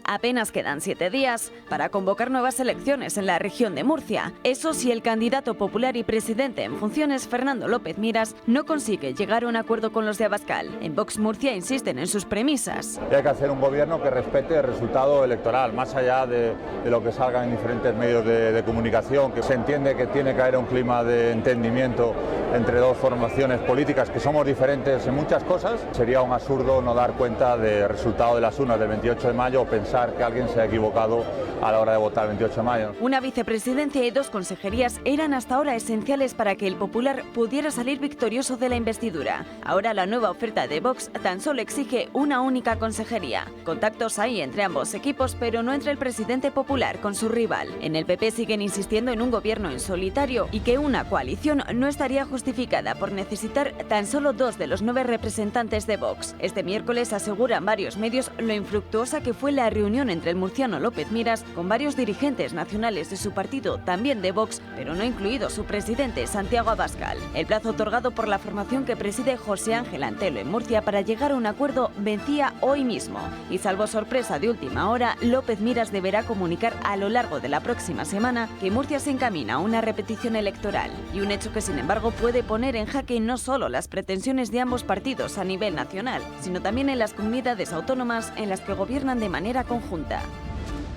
Apenas quedan 7 días para convocar nuevas elecciones en la región de Murcia. Eso si el candidato popular y presidente en funciones, Fernando López Miras, no consigue llegar a un acuerdo con los de Abascal. En Vox Murcia insisten en sus premisas. Hay que hacer un gobierno que respete el resultado electoral, más allá de lo que salga en diferentes medios de comunicación, que se entiende que tiene que haber un clima de entendimiento entre dos formaciones políticas que somos diferentes en muchas cosas. Sería un absurdo no dar cuenta del resultado de las urnas del 28 de mayo o pensar que alguien se ha equivocado a la hora de votar el 28 de mayo. Una vicepresidencia y 2 consejerías eran hasta ahora esenciales para que el Popular pudiera salir victorioso de la investidura. Ahora la nueva oferta de Vox tan solo exige una única consejería. Contactos hay entre ambos equipos, pero no entre el presidente popular con su rival. En el PP siguen insistiendo en un gobierno en solitario, y que una coalición no estaría justificada por necesitar tan solo 2 de los 9 representantes de Vox. Este miércoles aseguran varios medios lo infructuosa que fue la reunión entre el murciano López Miras con varios dirigentes nacionales de su partido, también de Vox, pero no incluido su presidente Santiago Abascal. El plazo otorgado por la formación que preside José Ángel Antelo en Murcia para llegar a un acuerdo vencía hoy mismo. Y salvo sorpresa de última hora, López Miras deberá comunicar a lo largo de la próxima semana que Murcia se encamina a una repetición electoral. Y un hecho que, sin embargo, puede poner en jaque no solo las pretensiones de ambos partidos a nivel nacional, sino también en las comunidades autónomas en las que gobiernan de manera conjunta.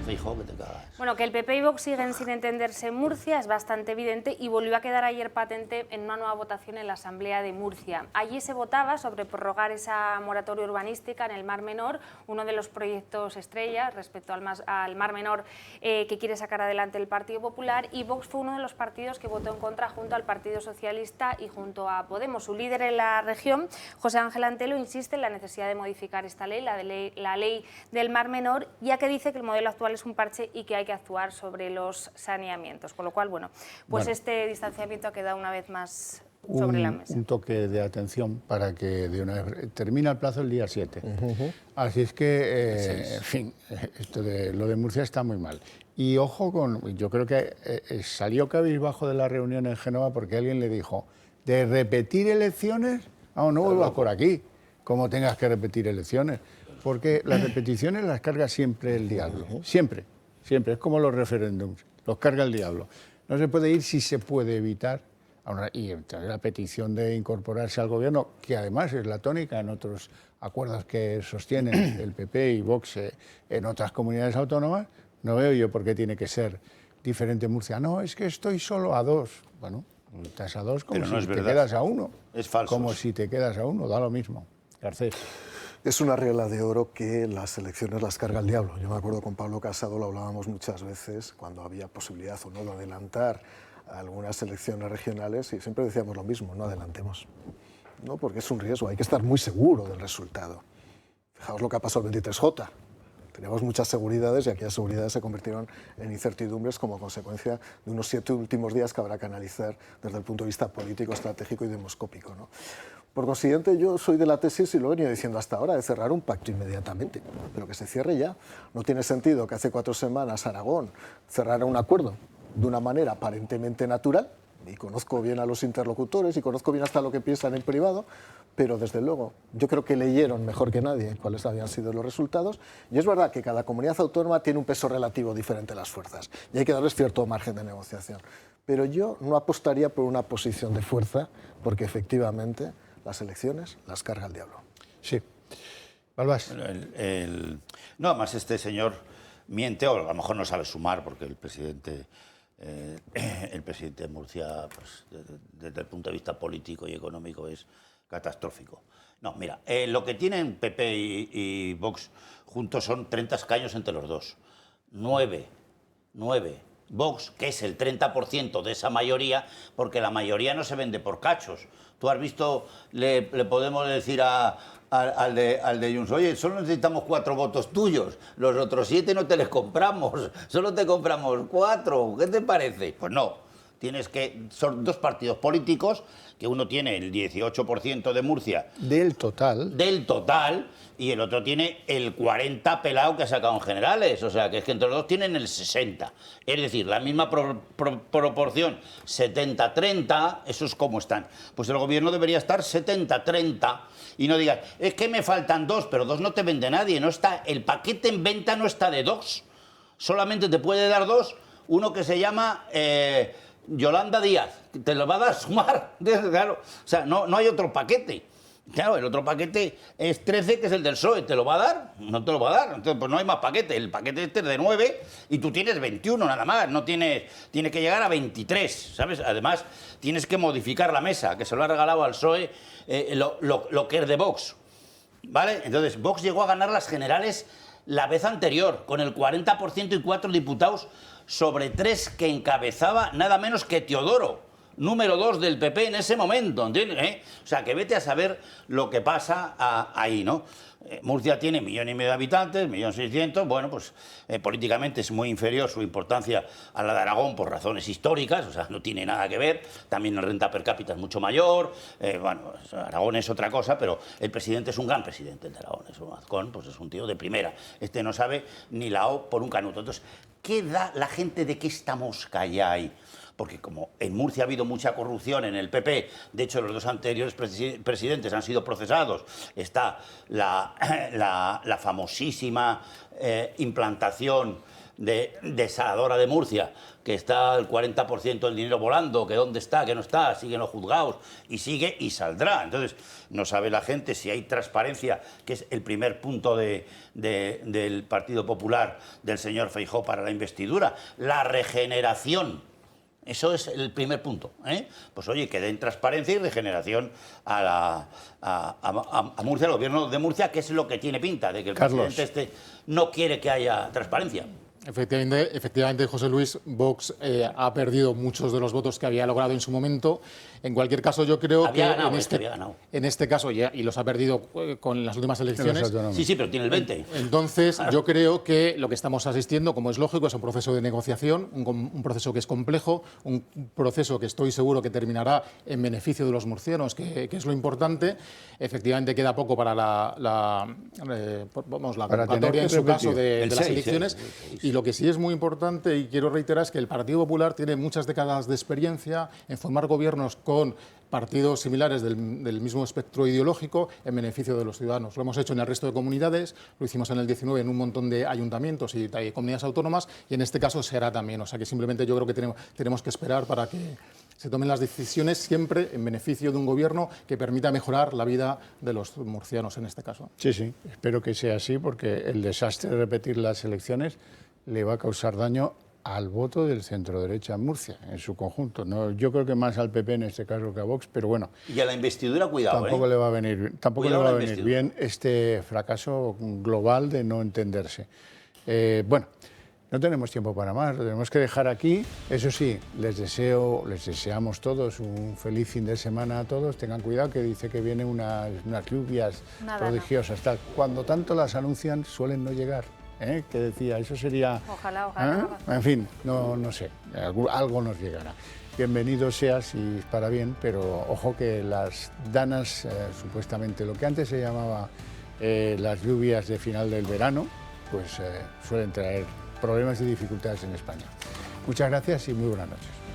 Feijóo, que te cagas. Bueno, que el PP y Vox siguen sin entenderse en Murcia es bastante evidente y volvió a quedar ayer patente en una nueva votación en la Asamblea de Murcia. Allí se votaba sobre prorrogar esa moratoria urbanística en el Mar Menor, uno de los proyectos estrella respecto al Mar Menor que quiere sacar adelante el Partido Popular, y Vox fue uno de los partidos que votó en contra junto al Partido Socialista y junto a Podemos. Su líder en la región, José Ángel Antelo, insiste en la necesidad de modificar esta ley, la ley del Mar Menor, ya que dice que el modelo actual es un parche y que hay que actuar sobre los saneamientos. Con lo cual, bueno, este distanciamiento ha quedado una vez más sobre la mesa. Un toque de atención para que de una vez termina el plazo el día 7. Así es que, en fin, lo de Murcia está muy mal. Y ojo yo creo que salió cabizbajo de la reunión en Génova porque alguien le dijo, de repetir elecciones, no vuelvas por aquí, como tengas que repetir elecciones. Porque las repeticiones las carga siempre el diablo, siempre, es como los referéndums, los carga el diablo. No se puede ir si se puede evitar, y la petición de incorporarse al gobierno, que además es la tónica en otros acuerdos que sostienen el PP y Vox en otras comunidades autónomas, no veo yo por qué tiene que ser diferente Murcia. No, es que estoy solo a 2. Bueno, estás a 2 como si te quedas a 1. Es falso. Como si te quedas a 1, da lo mismo. Garcés. Es una regla de oro que las elecciones las carga el diablo. Yo me acuerdo con Pablo Casado, lo hablábamos muchas veces, cuando había posibilidad o no de adelantar algunas elecciones regionales, y siempre decíamos lo mismo, no adelantemos. No, porque es un riesgo, hay que estar muy seguro del resultado. Fijaos lo que ha pasado el 23J. Teníamos muchas seguridades y aquellas seguridades se convirtieron en incertidumbres como consecuencia de unos 7 últimos días que habrá que analizar desde el punto de vista político, estratégico y demoscópico, ¿no? Por consiguiente, yo soy de la tesis, y lo he venido diciendo hasta ahora, de cerrar un pacto inmediatamente, pero que se cierre ya. No tiene sentido que hace 4 semanas Aragón cerrara un acuerdo de una manera aparentemente natural, y conozco bien a los interlocutores y conozco bien hasta lo que piensan en privado, pero desde luego yo creo que leyeron mejor que nadie cuáles habían sido los resultados, y es verdad que cada comunidad autónoma tiene un peso relativo diferente a las fuerzas y hay que darles cierto margen de negociación. Pero yo no apostaría por una posición de fuerza, porque efectivamente las elecciones las carga el diablo. Sí. Balbás. No, además este señor miente, o a lo mejor no sabe sumar, porque el presidente de Murcia, pues, desde el punto de vista político y económico, es catastrófico. No, mira, lo que tienen PP y Vox juntos son 30 escaños entre los dos. 9. Vox, que es el 30% de esa mayoría, porque la mayoría no se vende por cachos. Tú has visto, le podemos decir al de Junts, oye, solo necesitamos 4 votos tuyos, los otros 7 no te les compramos, solo te compramos 4, ¿qué te parece? Pues no, son 2 partidos políticos, que uno tiene el 18% de Murcia. Del total, y el otro tiene el 40 pelado que ha sacado en generales, o sea, que es que entre los dos tienen el 60. Es decir, la misma proporción, 70-30, eso es como están. Pues el gobierno debería estar 70-30, y no digas, es que me faltan 2, pero 2 no te vende nadie, no está, el paquete en venta no está de 2, solamente te puede dar 2, uno que se llama Yolanda Díaz, te lo va a dar Sumar, claro, o sea, no hay otro paquete. Claro, el otro paquete es 13, que es el del PSOE. ¿Te lo va a dar? No te lo va a dar. Entonces, pues no hay más paquete. El paquete este es de 9 y tú tienes 21 nada más. No tienes que llegar a 23, ¿sabes? Además, tienes que modificar la mesa, que se lo ha regalado al PSOE lo que es de Vox, ¿vale? Entonces, Vox llegó a ganar las generales la vez anterior, con el 40% y 4 diputados sobre 3 que encabezaba nada menos que Teodoro, número 2 del PP en ese momento, ¿entiendes? O sea, que vete a saber lo que pasa ahí, ¿no? Murcia tiene 1,5 millones de habitantes, 1.600.000, bueno, pues políticamente es muy inferior su importancia a la de Aragón por razones históricas, o sea, no tiene nada que ver, también la renta per cápita es mucho mayor, bueno, Aragón es otra cosa, pero el presidente es un gran presidente, el de Aragón, es un Azcón, pues es un tío de primera, este no sabe ni la O por un canuto. Entonces, ¿qué da la gente de que esta mosca ya hay? Porque como en Murcia ha habido mucha corrupción en el PP, de hecho los 2 anteriores presidentes han sido procesados, está la famosísima implantación desaladora de Murcia, que está el 40% del dinero volando, que dónde está, que no está, siguen los juzgados, y sigue y saldrá. Entonces, no sabe la gente si hay transparencia, que es el primer punto del Partido Popular, del señor Feijóo para la investidura, la regeneración. Eso es el primer punto, ¿eh? Pues oye, que den transparencia y regeneración a Murcia, al gobierno de Murcia, que es lo que tiene pinta, de que el presidente no quiere que haya transparencia. Efectivamente, José Luis, Vox ha perdido muchos de los votos que había logrado en su momento. En cualquier caso, yo creo había que ganado, en este caso, y los ha perdido con las últimas elecciones. Sí, pero tiene el 20. Entonces, yo creo que lo que estamos asistiendo, como es lógico, es un proceso de negociación, un proceso que es complejo, un proceso que estoy seguro que terminará en beneficio de los murcianos, que es lo importante. Efectivamente, queda poco para la convocatoria, en su caso, de las elecciones. Y lo que sí es muy importante, y quiero reiterar, es que el Partido Popular tiene muchas décadas de experiencia en formar gobiernos con partidos similares del mismo espectro ideológico en beneficio de los ciudadanos. Lo hemos hecho en el resto de comunidades, lo hicimos en el 19 en un montón de ayuntamientos y comunidades autónomas, y en este caso se hará también. O sea que simplemente yo creo que tenemos que esperar para que se tomen las decisiones siempre en beneficio de un gobierno que permita mejorar la vida de los murcianos en este caso. Sí, sí, espero que sea así, porque el desastre de repetir las elecciones le va a causar daño al voto del centro-derecha en Murcia, en su conjunto. No, yo creo que más al PP en este caso que a Vox, pero bueno. Y a la investidura, cuidado. Tampoco le va a venir bien este fracaso global de no entenderse. Bueno, no tenemos tiempo para más, lo tenemos que dejar aquí. Eso sí, les deseamos todos un feliz fin de semana a todos. Tengan cuidado, que dice que vienen unas lluvias prodigiosas. Tal. Cuando tanto las anuncian, suelen no llegar. Que decía, eso sería... Ojalá. En fin, no sé, algo nos llegará. Bienvenido sea si es para bien, pero ojo que las danas, supuestamente lo que antes se llamaba las lluvias de final del verano, pues suelen traer problemas y dificultades en España. Muchas gracias y muy buenas noches.